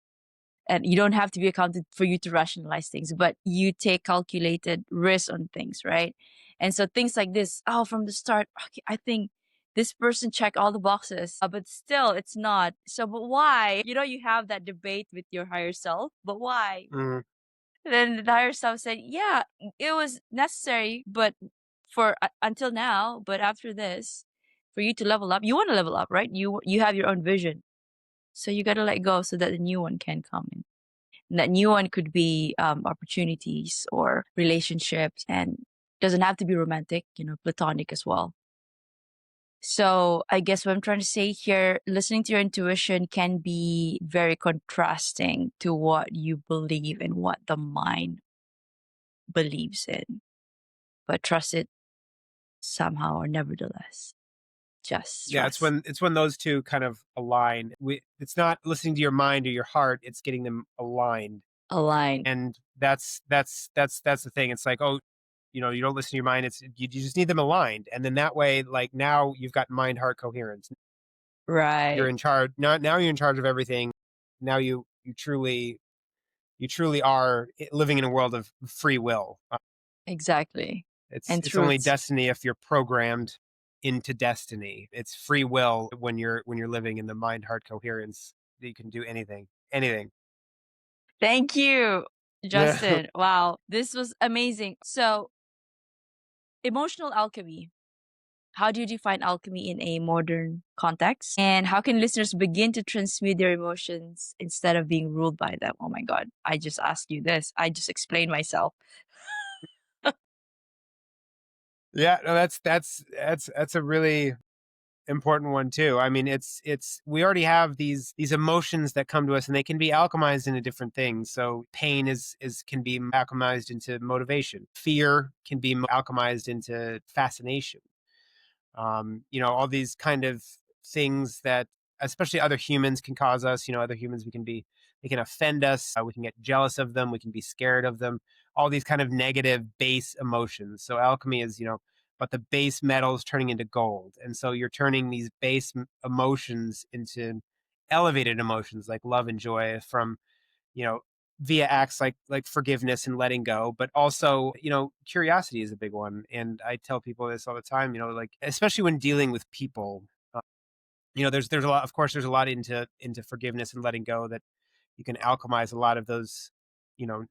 [SPEAKER 2] and you don't have to be accountant for you to rationalize things, but you take calculated risk on things, right? And so things like this, oh, from the start, okay, I think this person checked all the boxes, but still it's not. So, but why? You have that debate with your higher self, but why?
[SPEAKER 1] Mm,
[SPEAKER 2] Then the higher self said, yeah, it was necessary, but for until now, but after this, for you to level up, you want to level up, right? You have your own vision. So you got to let go so that the new one can come in. And that new one could be opportunities or relationships, and doesn't have to be romantic, platonic as well. So I guess what I'm trying to say here, listening to your intuition can be very contrasting to what you believe and what the mind believes in. But trust it somehow or nevertheless. Just
[SPEAKER 1] yeah, it's
[SPEAKER 2] trust.
[SPEAKER 1] when those two kind of align. It's not listening to your mind or your heart; it's getting them aligned.
[SPEAKER 2] Align.
[SPEAKER 1] And that's the thing. It's like, oh, you don't listen to your mind. It's you just need them aligned, and then that way, like now you've got mind heart coherence. You're
[SPEAKER 2] Right.
[SPEAKER 1] in charge. Now you're in charge of everything. Now you truly are living in a world of free will.
[SPEAKER 2] Exactly.
[SPEAKER 1] It's
[SPEAKER 2] And
[SPEAKER 1] it's only
[SPEAKER 2] truths.
[SPEAKER 1] destiny if you're programmed into destiny. It's free will when you're living in the mind heart coherence. That you can do anything, anything.
[SPEAKER 2] Thank you, Justin. Wow. This was amazing. So, emotional alchemy. How do you define alchemy in a modern context? And how can listeners begin to transmute their emotions instead of being ruled by them? Oh my God. I just asked you this. I just explained myself.
[SPEAKER 1] Yeah, no, that's a really important one too. I mean, it's we already have these emotions that come to us, and they can be alchemized into different things. So pain is can be alchemized into motivation. Fear can be alchemized into fascination. All these kind of things that especially other humans can cause us. Other humans they can offend us. We can get jealous of them. We can be scared of them. All these kind of negative base emotions. So alchemy is, but the base metals turning into gold. And so you're turning these base emotions into elevated emotions like love and joy from, you know, via acts like forgiveness and letting go, but also, curiosity is a big one. And I tell people this all the time, like especially when dealing with people, uh, there's a lot, of course, there's a lot into forgiveness and letting go that you can alchemize a lot of those, you know,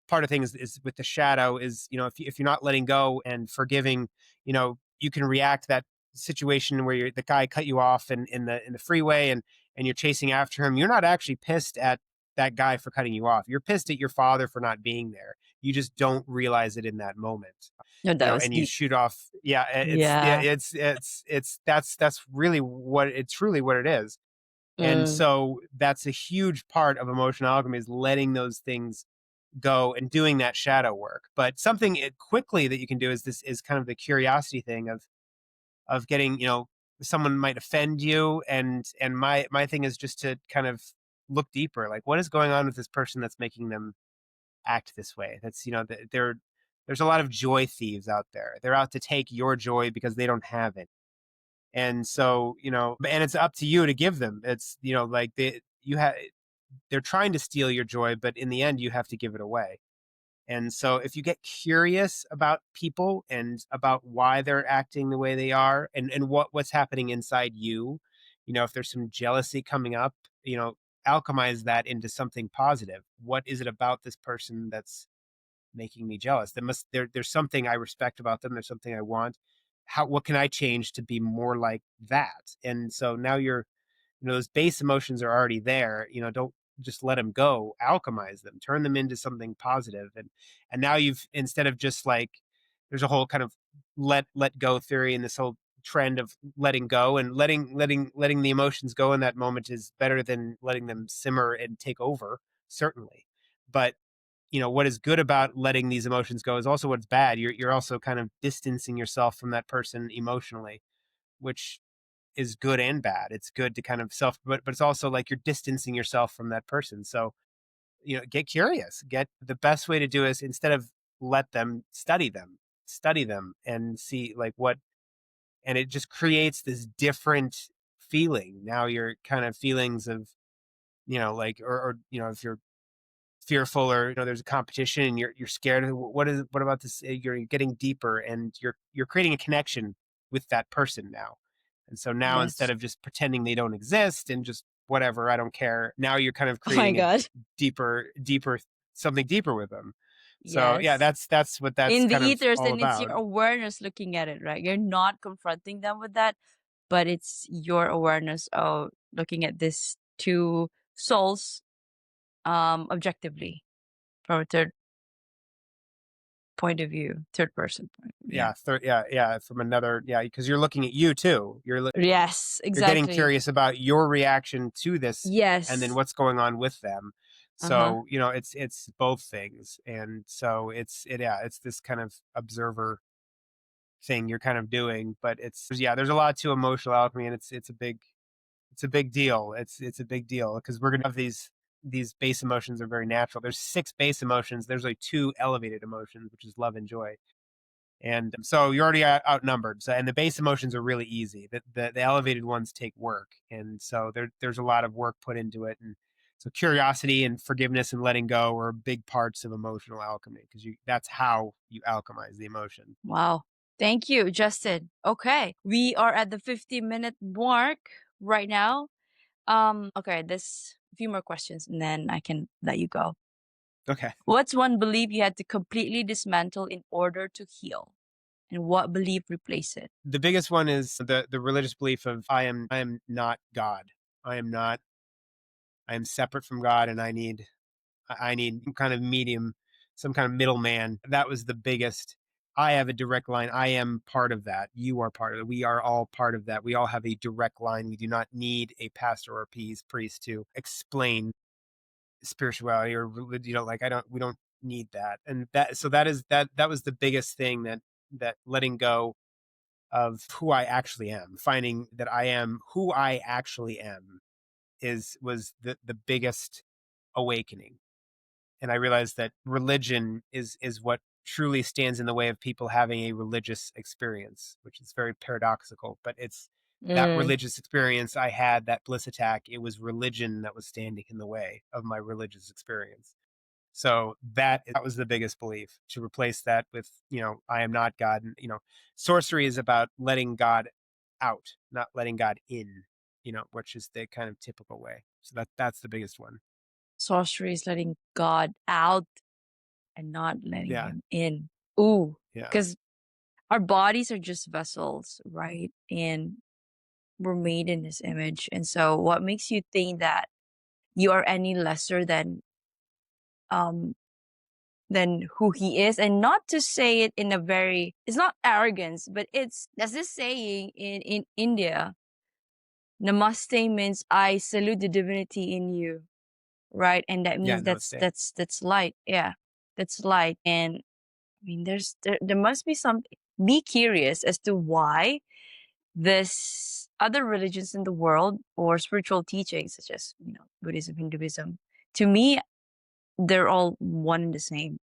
[SPEAKER 1] part of things is with the shadow is, if you're not letting go and forgiving, you can react to that situation where the guy cut you off in the freeway and you're chasing after him. You're not actually pissed at that guy for cutting you off. You're pissed at your father for not being there. You just don't realize it in that moment.
[SPEAKER 2] No, that was
[SPEAKER 1] And you
[SPEAKER 2] deep.
[SPEAKER 1] shoot off. Yeah,
[SPEAKER 2] Yeah.
[SPEAKER 1] that's really what it's truly what it is. And
[SPEAKER 2] Mm.
[SPEAKER 1] so that's a huge part of emotional alchemy is letting those things go and doing that shadow work. But something quickly that you can do is this is kind of the curiosity thing of getting, someone might offend you, and my thing is just to kind of look deeper, like what is going on with this person that's making them act this way. That's, there's a lot of joy thieves out there. They're out to take your joy because they don't have it. And so, and it's up to you to give them. It's, like they're trying to steal your joy, but in the end you have to give it away. And so if you get curious about people and about why they're acting the way they are and what's happening inside you, if there's some jealousy coming up, alchemize that into something positive. What is it about this person that's making me jealous? There's something I respect about them. There's something I want. What can I change to be more like that? And so now those base emotions are already there. Don't just let them go. Alchemize them, turn them into something positive. And now you've, instead of just like, there's a whole kind of let go theory and this whole trend of letting go, and letting the emotions go in that moment is better than letting them simmer and take over, certainly. But what is good about letting these emotions go is also what's bad. You're also kind of distancing yourself from that person emotionally, which is good and bad. It's good to kind of but it's also like you're distancing yourself from that person. So, get curious. Get the best way to do is, instead of let them, study them and see like what, and it just creates this different feeling. Now you're kind of feelings of, like, or if you're fearful, or there's a competition and you're scared of what about this, you're getting deeper and you're creating a connection with that person now. And so now, instead
[SPEAKER 2] Yes.
[SPEAKER 1] of just pretending they don't exist and just whatever, I don't care, now you're kind of
[SPEAKER 2] Oh my
[SPEAKER 1] creating a
[SPEAKER 2] God.
[SPEAKER 1] deeper something deeper with them. So yeah,
[SPEAKER 2] Yes.
[SPEAKER 1] that's what that's
[SPEAKER 2] In the
[SPEAKER 1] kind of
[SPEAKER 2] ethers,
[SPEAKER 1] all
[SPEAKER 2] and it's
[SPEAKER 1] about.
[SPEAKER 2] your awareness looking at it, right? You're not confronting them with that, but it's your awareness of looking at these two souls objectively from a third point of view, third person point. Yeah.
[SPEAKER 1] Yeah, from another, yeah, because you're looking at you too.
[SPEAKER 2] Yes,
[SPEAKER 1] You're getting
[SPEAKER 2] exactly.
[SPEAKER 1] curious about your reaction to this, and then
[SPEAKER 2] Yes.
[SPEAKER 1] what's going on with them.
[SPEAKER 2] Uh-huh.
[SPEAKER 1] So, it's both things. And so it's this kind of observer thing you're kind of doing, but yeah, there's a lot to emotional alchemy, and it's a big deal. It's a big deal because we're going to have these base emotions are very natural. There's 6 base emotions. There's like 2 elevated emotions, which is love and joy. And so you're already outnumbered. So, and the base emotions are really easy. The elevated ones take work, and so there's a lot of work put into it. And so curiosity and forgiveness and letting go are big parts of emotional alchemy, because that's how you alchemize the emotion.
[SPEAKER 2] Wow. Thank you, Justin. Okay. We are at the 50-minute mark right now. Okay, this a few more questions and then I can let you go.
[SPEAKER 1] Okay.
[SPEAKER 2] What's one belief you had to completely dismantle in order to heal? And what belief replaced it?
[SPEAKER 1] The biggest one is the religious belief of I am not God. I am not. I am separate from God, and I need some kind of medium, some kind of middleman. That was the biggest. I have a direct line. I am part of that. You are part of it. We are all part of that. We all have a direct line. We do not need a pastor or a priest to explain spirituality or religion. Like we don't need that. And that was the biggest thing, that letting go of who I actually am, finding that I am who I actually am was the biggest awakening. And I realized that religion is what truly stands in the way of people having a religious experience, which is very paradoxical. But it's that
[SPEAKER 2] Mm.
[SPEAKER 1] religious experience I had, that bliss attack. It was religion that was standing in the way of my religious experience. So that was the biggest belief, to replace that with, I am not God. And, sorcery is about letting God out, not letting God in, which is the kind of typical way. So that's the biggest one.
[SPEAKER 2] Sorcery is letting God out and not letting
[SPEAKER 1] Yeah.
[SPEAKER 2] him in. Ooh,
[SPEAKER 1] Yeah.
[SPEAKER 2] because our bodies are just vessels, right? And we're made in his image. And so what makes you think that you are any lesser um than who he is? And not to say it in a very, it's not arrogance, but there's this saying in India, namaste means I salute the divinity in you, right? And that
[SPEAKER 1] Yeah.
[SPEAKER 2] means
[SPEAKER 1] No,
[SPEAKER 2] that's light. Yeah. That's light. And I mean, there must be some. Be curious as to why this other religions in the world or spiritual teachings, such as Buddhism, Hinduism, to me, they're all one and the same.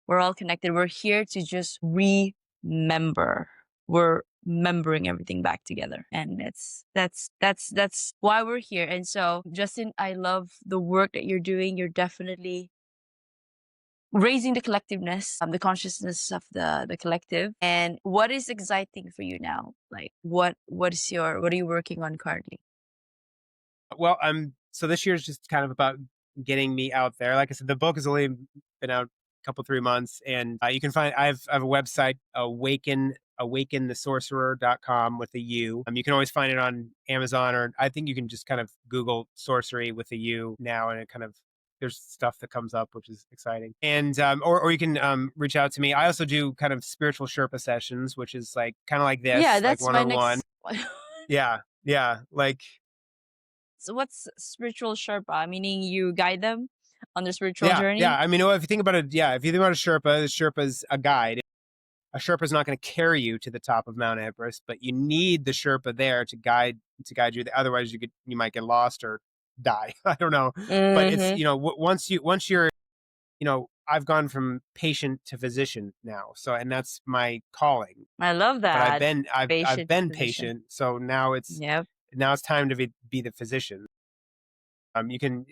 [SPEAKER 2] We're all connected. We're here to just remember. We're remembering everything back together, and that's why we're here. And so, Justin, I love the work that you're doing. You're definitely raising the collectiveness, the consciousness of the collective. And what is exciting for you now? Like what are you working on currently?
[SPEAKER 1] well, so this year is just kind of about getting me out there. Like I said, the book has only been out a couple 3 months, and you can find I have a website, awakenthesorcerer.com with a U. You can always find it on Amazon, or I think you can just kind of Google sorcery with a U now, and it kind of there's stuff that comes up, which is exciting. And or you can reach out to me. I also do kind of spiritual Sherpa sessions, which is like kind of like
[SPEAKER 2] Yeah,
[SPEAKER 1] this, like
[SPEAKER 2] that's
[SPEAKER 1] one
[SPEAKER 2] my
[SPEAKER 1] on one.
[SPEAKER 2] next one.
[SPEAKER 1] Yeah, yeah, like
[SPEAKER 2] So what's spiritual Sherpa? Meaning you guide them? on their spiritual
[SPEAKER 1] Yeah,
[SPEAKER 2] journey.
[SPEAKER 1] yeah. I mean, well, if you think about it, yeah, if you think about a Sherpa's a guide. A Sherpa is not going to carry you to the top of Mount Everest, but you need the Sherpa there to guide you. Otherwise, you might get lost or die. I don't know, but it's
[SPEAKER 2] Mm-hmm.
[SPEAKER 1] once you're I've gone from patient to physician now, so and that's my calling.
[SPEAKER 2] I love
[SPEAKER 1] But I've
[SPEAKER 2] that.
[SPEAKER 1] been I've
[SPEAKER 2] Patient
[SPEAKER 1] been
[SPEAKER 2] position.
[SPEAKER 1] patient, so
[SPEAKER 2] Yep.
[SPEAKER 1] now it's time to be the physician. You can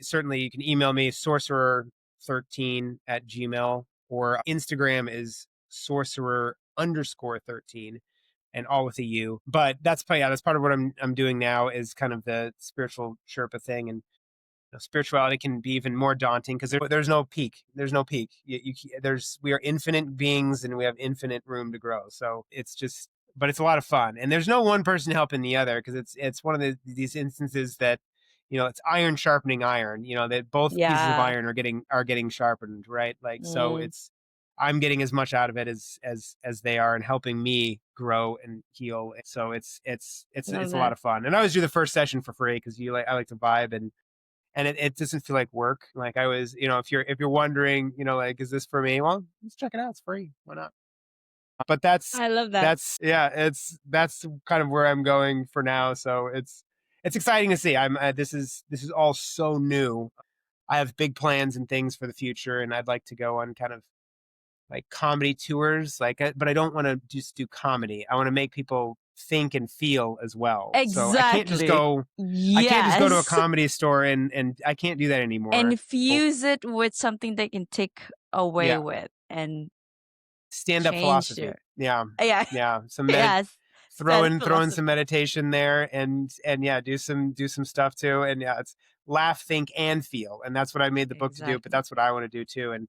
[SPEAKER 1] email me sorcerer13 at gmail, or Instagram is sorcerer_13, and all with a U. But that's part of what I'm doing now, is kind of the spiritual Sherpa thing. And spirituality can be even more daunting because there's no peak. There's no peak. We are infinite beings and we have infinite room to grow. So but it's a lot of fun. And there's no one person helping the other, because it's one of these instances that it's iron sharpening iron. That both pieces of
[SPEAKER 2] Yeah.
[SPEAKER 1] iron are getting sharpened, right? Like, so
[SPEAKER 2] Mm,
[SPEAKER 1] I'm getting as much out of it as they are, and helping me grow and heal. So
[SPEAKER 2] love
[SPEAKER 1] it's a lot
[SPEAKER 2] that.
[SPEAKER 1] of fun. And I always do the first session for free because I like to vibe, and it doesn't feel like work. Like, I was, if you're wondering, like, is this for me? Well, let's check it out. It's free. Why not? But
[SPEAKER 2] I love that.
[SPEAKER 1] that's kind of where I'm going for now. So it's exciting to see. This is all so new. I have big plans and things for the future, and I'd like to go on kind of like comedy tours, but I don't want to just do comedy. I want to make people think and feel as well. So
[SPEAKER 2] Exactly.
[SPEAKER 1] I can't just go to a
[SPEAKER 2] Yes.
[SPEAKER 1] comedy store, and I can't do that anymore.
[SPEAKER 2] And fuse it with something they can take away
[SPEAKER 1] Yeah,
[SPEAKER 2] with and
[SPEAKER 1] stand up
[SPEAKER 2] change
[SPEAKER 1] philosophy.
[SPEAKER 2] their.
[SPEAKER 1] Yeah,
[SPEAKER 2] Yeah.
[SPEAKER 1] yeah.
[SPEAKER 2] Yes.
[SPEAKER 1] Throw
[SPEAKER 2] Stand
[SPEAKER 1] in some
[SPEAKER 2] philosophy.
[SPEAKER 1] meditation there, and yeah, do some stuff too. And yeah, it's laugh, think, and feel, and that's what I made the book to do. But
[SPEAKER 2] Exactly.
[SPEAKER 1] that's what I want to do too. And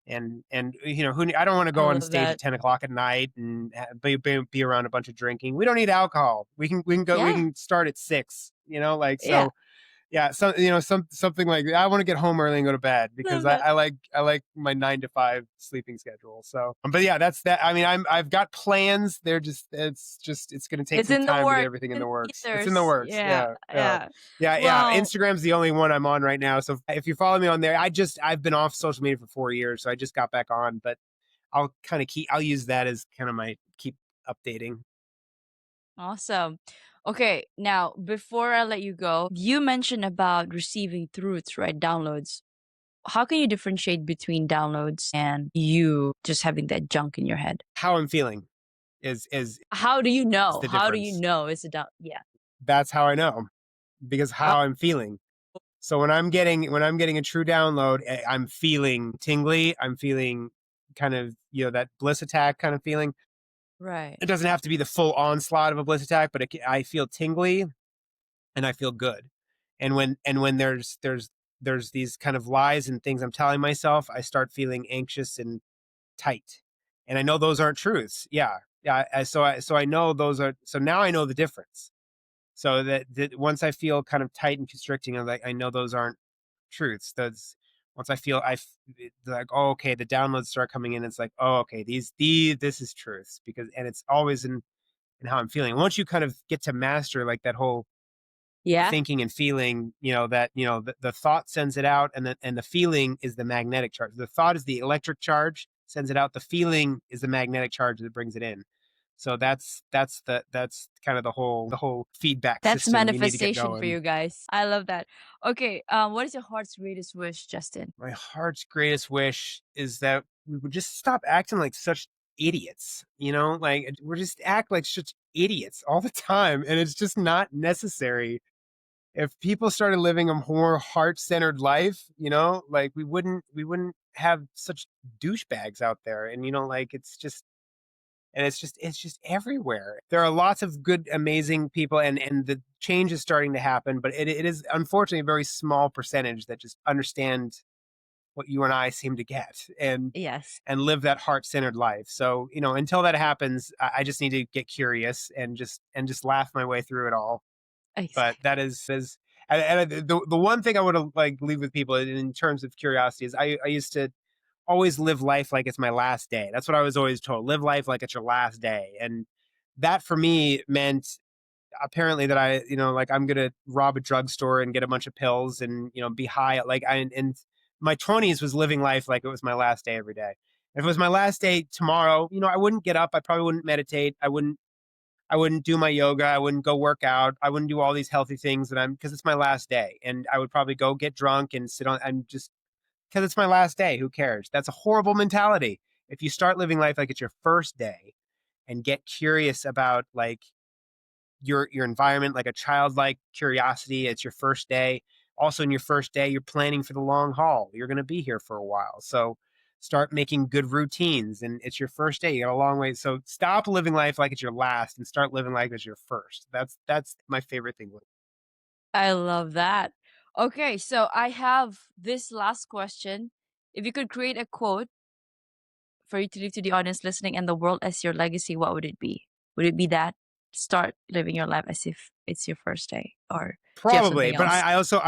[SPEAKER 1] I don't want to
[SPEAKER 2] I
[SPEAKER 1] go on
[SPEAKER 2] love
[SPEAKER 1] stage
[SPEAKER 2] that.
[SPEAKER 1] at 10 o'clock at night and be around a bunch of drinking. We don't need alcohol. We
[SPEAKER 2] Yeah.
[SPEAKER 1] can start at 6. Like,
[SPEAKER 2] Yeah.
[SPEAKER 1] so. Yeah, something like that. I want to get home early and go to bed, because
[SPEAKER 2] Love
[SPEAKER 1] I,
[SPEAKER 2] that.
[SPEAKER 1] I like I like my 9 to 5 sleeping schedule. So, but yeah, that's that. I mean, I've got plans. It's going to take
[SPEAKER 2] It's
[SPEAKER 1] some
[SPEAKER 2] in the
[SPEAKER 1] time to get
[SPEAKER 2] work.
[SPEAKER 1] everything in
[SPEAKER 2] In
[SPEAKER 1] the
[SPEAKER 2] the
[SPEAKER 1] works. It's in the
[SPEAKER 2] ethers.
[SPEAKER 1] works.
[SPEAKER 2] Yeah.
[SPEAKER 1] Yeah, yeah,
[SPEAKER 2] Yeah.
[SPEAKER 1] yeah, yeah.
[SPEAKER 2] Well,
[SPEAKER 1] Instagram's the only one I'm on right now. So if you follow me on there, I've been off social media for 4 years, so I just got back on. But I'll use that as kind of my keep updating.
[SPEAKER 2] awesome. Okay, now before I let you go, you mentioned about receiving truths, right? Downloads. How can you differentiate between downloads and you just having that junk in your head?
[SPEAKER 1] How I'm feeling is
[SPEAKER 2] How do you
[SPEAKER 1] is
[SPEAKER 2] know?
[SPEAKER 1] the
[SPEAKER 2] How do you
[SPEAKER 1] difference.
[SPEAKER 2] know it's a down? Yeah.
[SPEAKER 1] That's how I know, because
[SPEAKER 2] Oh,
[SPEAKER 1] how I'm feeling. So when I'm getting a true download, I'm feeling tingly. I'm feeling kind of, that bliss attack kind of feeling.
[SPEAKER 2] right.
[SPEAKER 1] It doesn't have to be the full onslaught of a bliss attack, but I feel tingly and I feel good. And when there's these kind of lies and things I'm telling myself, I start feeling anxious and tight. And I know those aren't truths. Yeah. Yeah. So I know those are, so now I know the difference. So that once I feel kind of tight and constricting, I know those aren't truths. That's once I feel it's like, oh, okay, the downloads start coming in. It's like, oh, okay, this is truths, and it's always in how I'm feeling. Once you kind of get to master like that whole
[SPEAKER 2] Yeah.
[SPEAKER 1] thinking and feeling, that the thought sends it out, and the feeling is the magnetic charge. The thought is the electric charge, sends it out. The feeling is the magnetic charge that brings it in. So that's kind of the whole feedback
[SPEAKER 2] That's
[SPEAKER 1] system you need to get
[SPEAKER 2] manifestation for
[SPEAKER 1] going.
[SPEAKER 2] you guys. I love that. Okay, what is your heart's greatest wish, Justin?
[SPEAKER 1] My heart's greatest wish is that we would just stop acting like such idiots. Like, we're just act like such idiots all the time, and it's just not necessary. If people started living a more heart-centered life, like, we wouldn't have such douchebags out there. And like, it's just everywhere. There are lots of good, amazing people, and the change is starting to happen, but it is unfortunately a very small percentage that just understand what you and I seem to get,
[SPEAKER 2] Yes,
[SPEAKER 1] and live that heart-centered life. So, until that happens, I just need to get curious, and just laugh my way through it all. But
[SPEAKER 2] exactly.
[SPEAKER 1] that is and the one thing I would like leave with people in terms of curiosity is I used to always live life like it's my last day. That's what I was always told. Live life like it's your last day. And that for me meant, apparently, that like, I'm going to rob a drugstore and get a bunch of pills and, be high. Like, and my 20s was living life like it was my last day every day. If it was my last day tomorrow, I wouldn't get up. I probably wouldn't meditate. I wouldn't do my yoga. I wouldn't go work out. I wouldn't do all these healthy things because it's my last day. And I would probably go get drunk and sit on and just because it's my last day. Who cares? That's a horrible mentality. If you start living life like it's your first day and get curious about like your environment, like a childlike curiosity, it's your first day. Also, in your first day, you're planning for the long haul. You're going to be here for a while. So start making good routines, and it's your first day. You got a long way. So stop living life like it's your last and start living life as your first. That's my favorite thing.
[SPEAKER 2] I love that. Okay, so I have this last question. If you could create a quote for you to leave to the audience listening and the world as your legacy, what would it be? Would it be that start living your life as if it's your first day, or do you have
[SPEAKER 1] Probably,
[SPEAKER 2] something
[SPEAKER 1] but
[SPEAKER 2] else?
[SPEAKER 1] I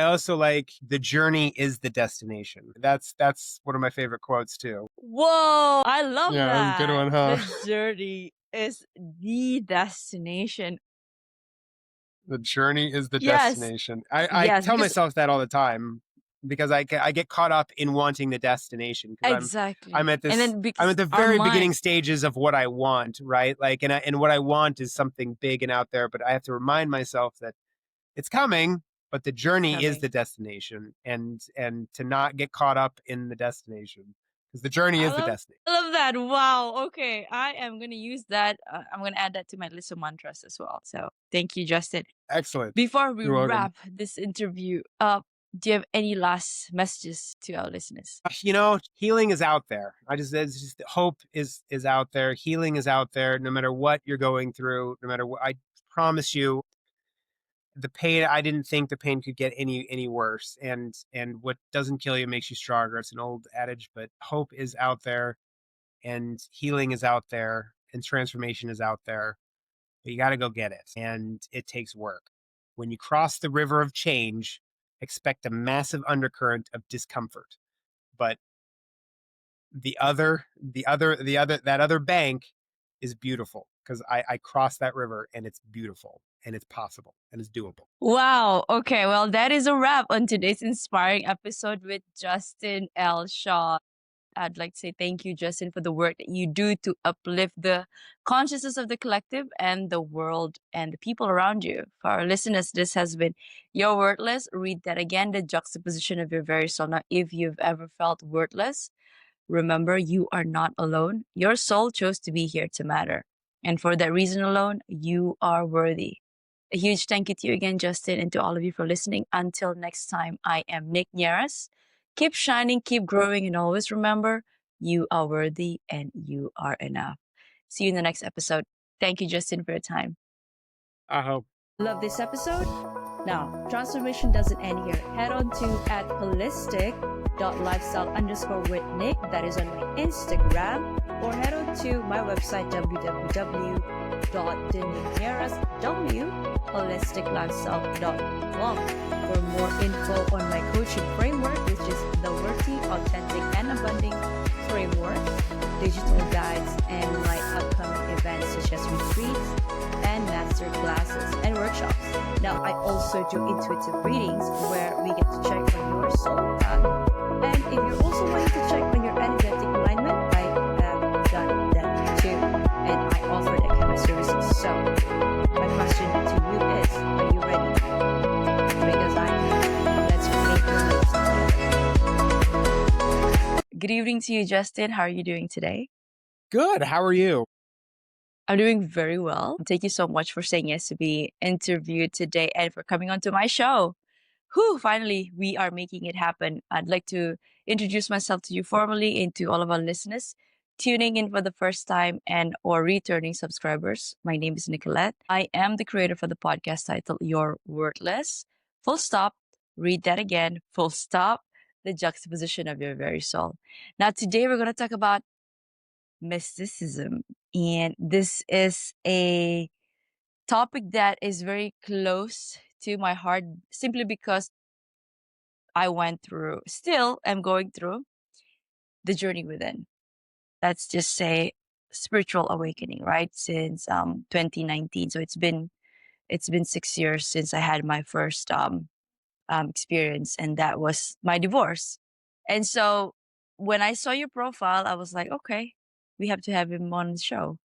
[SPEAKER 1] also like the journey is the destination. That's one of my favorite quotes too.
[SPEAKER 2] Whoa, I love
[SPEAKER 1] Yeah, that's a good
[SPEAKER 2] that.
[SPEAKER 1] one, huh?
[SPEAKER 2] The journey is the destination.
[SPEAKER 1] The journey is the
[SPEAKER 2] Yes,
[SPEAKER 1] destination. I
[SPEAKER 2] yes,
[SPEAKER 1] tell
[SPEAKER 2] because
[SPEAKER 1] myself that all the time because I get caught up in wanting the destination because I'm
[SPEAKER 2] exactly.
[SPEAKER 1] at
[SPEAKER 2] And
[SPEAKER 1] this
[SPEAKER 2] then
[SPEAKER 1] I'm
[SPEAKER 2] because
[SPEAKER 1] at the
[SPEAKER 2] our
[SPEAKER 1] very
[SPEAKER 2] mind,
[SPEAKER 1] beginning stages of what I want, right? Like and what I want is something big and out there, but I have to remind myself that it's coming, but the
[SPEAKER 2] it's
[SPEAKER 1] journey is
[SPEAKER 2] coming.
[SPEAKER 1] the destination and to not get caught up in the destination because the journey is the destination.
[SPEAKER 2] I love that. Wow. Okay, I am gonna use that. I'm gonna add that to my list of mantras as well. So thank you, Justin.
[SPEAKER 1] Excellent.
[SPEAKER 2] Before we
[SPEAKER 1] You're welcome.
[SPEAKER 2] wrap this interview up, do you have any last messages to our listeners?
[SPEAKER 1] Healing is out there. It's just hope is out there. Healing is out there. No matter what you're going through, no matter what, I promise you, the pain. I didn't think the pain could get any worse. And what doesn't kill you makes you stronger. It's an old adage, but hope is out there, and healing is out there, and transformation is out there. But you got to go get it, and it takes work. When you cross the river of change, expect a massive undercurrent of discomfort. But that other bank is beautiful because I crossed that river and it's beautiful and it's possible and it's doable.
[SPEAKER 2] Wow. Okay. Well, that is a wrap on today's inspiring episode with Justin L. Shaw. I'd like to say thank you, Justin, for the work that you do to uplift the consciousness of the collective and the world and the people around you. For our listeners, this has been You're Worthless. Read that again, the juxtaposition of your very soul. Now, if you've ever felt worthless, remember you are not alone. Your soul chose to be here to matter. And for that reason alone, you are worthy. A huge thank you to you again, Justin, and to all of you for listening. Until next time, I am Nick Nieras. Keep shining, keep growing, and always remember you are worthy and you are enough. See you in the next episode. Thank you, Justin, for your time.
[SPEAKER 1] I hope.
[SPEAKER 3] Love this episode? Now, transformation doesn't end here. Head on to at holistic.lifestyle_with Nick. That is on my Instagram. Or head on to my website, www.denieraswholisticlifestyle.com for more info on my coaching framework, which is the Worthy, Authentic, and Abundant Framework, digital guides, and my upcoming events such as retreats and master classes and workshops. Now, I also do intuitive readings where we get to check on your soul path. And if you're also wanting to check on your energetic alignment, I have done that too. And I offer that kind of services. So, my question to you is, are you ready? Because I am. Let's make your list.
[SPEAKER 2] Good evening to you, Justin. How are you doing today?
[SPEAKER 1] Good. How are you?
[SPEAKER 2] I'm doing very well. Thank you so much for saying yes to be interviewed today and for coming onto my show. Whew, finally, we are making it happen. I'd like to introduce myself to you formally and to all of our listeners tuning in for the first time and or returning subscribers. My name is Nicolette. I am the creator for the podcast titled You're Worthless. Full stop. Read that again. Full stop. The juxtaposition of your very soul. Now, today we're going to talk about mysticism. And this is a topic that is very close to my heart simply because I went through, still am going through the journey within. Let's just say spiritual awakening, right? Since 2019. So it's been 6 years since I had my first experience, and that was my divorce. And so when I saw your profile, I was like, okay, we have to have him on the show.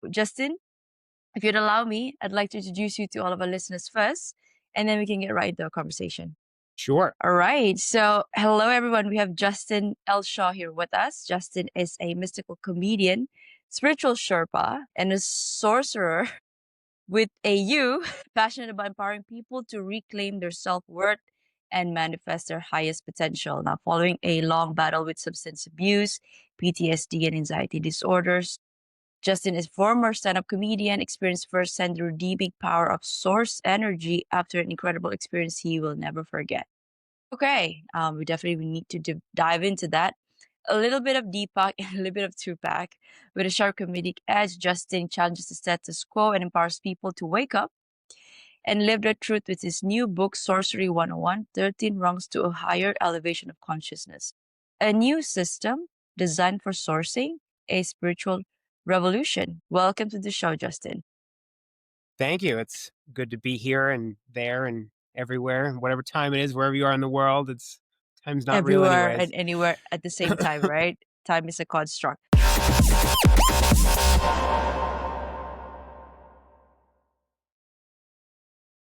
[SPEAKER 2] Justin, if you'd allow me, I'd like to introduce you to all of our listeners first, and then we can get right into our conversation.
[SPEAKER 1] Sure.
[SPEAKER 2] All right. So, hello, everyone. We have Justin L. Shaw here with us. Justin is a mystical comedian, spiritual Sherpa, and a sorcerer with a U, passionate about empowering people to reclaim their self worth and manifest their highest potential. Now, following a long battle with substance abuse, PTSD, and anxiety disorders, Justin is former stand-up comedian, experienced firsthand the redeeming power of source energy after an incredible experience he will never forget. Okay, we definitely need to dive into that. A little bit of Deepak and a little bit of Tupac. With a sharp comedic edge, Justin challenges the status quo and empowers people to wake up and live their truth with his new book, Sorcery 101, 13 Rungs to a Higher Elevation of Consciousness. A new system designed for sourcing a spiritual revolution. Welcome to the show, Justin.
[SPEAKER 1] Thank you. It's good to be here and there and everywhere, whatever time it is, wherever you are in the world. Time's not real
[SPEAKER 2] Everywhere
[SPEAKER 1] anyways.
[SPEAKER 2] and anywhere at the same time, right? Time is a construct.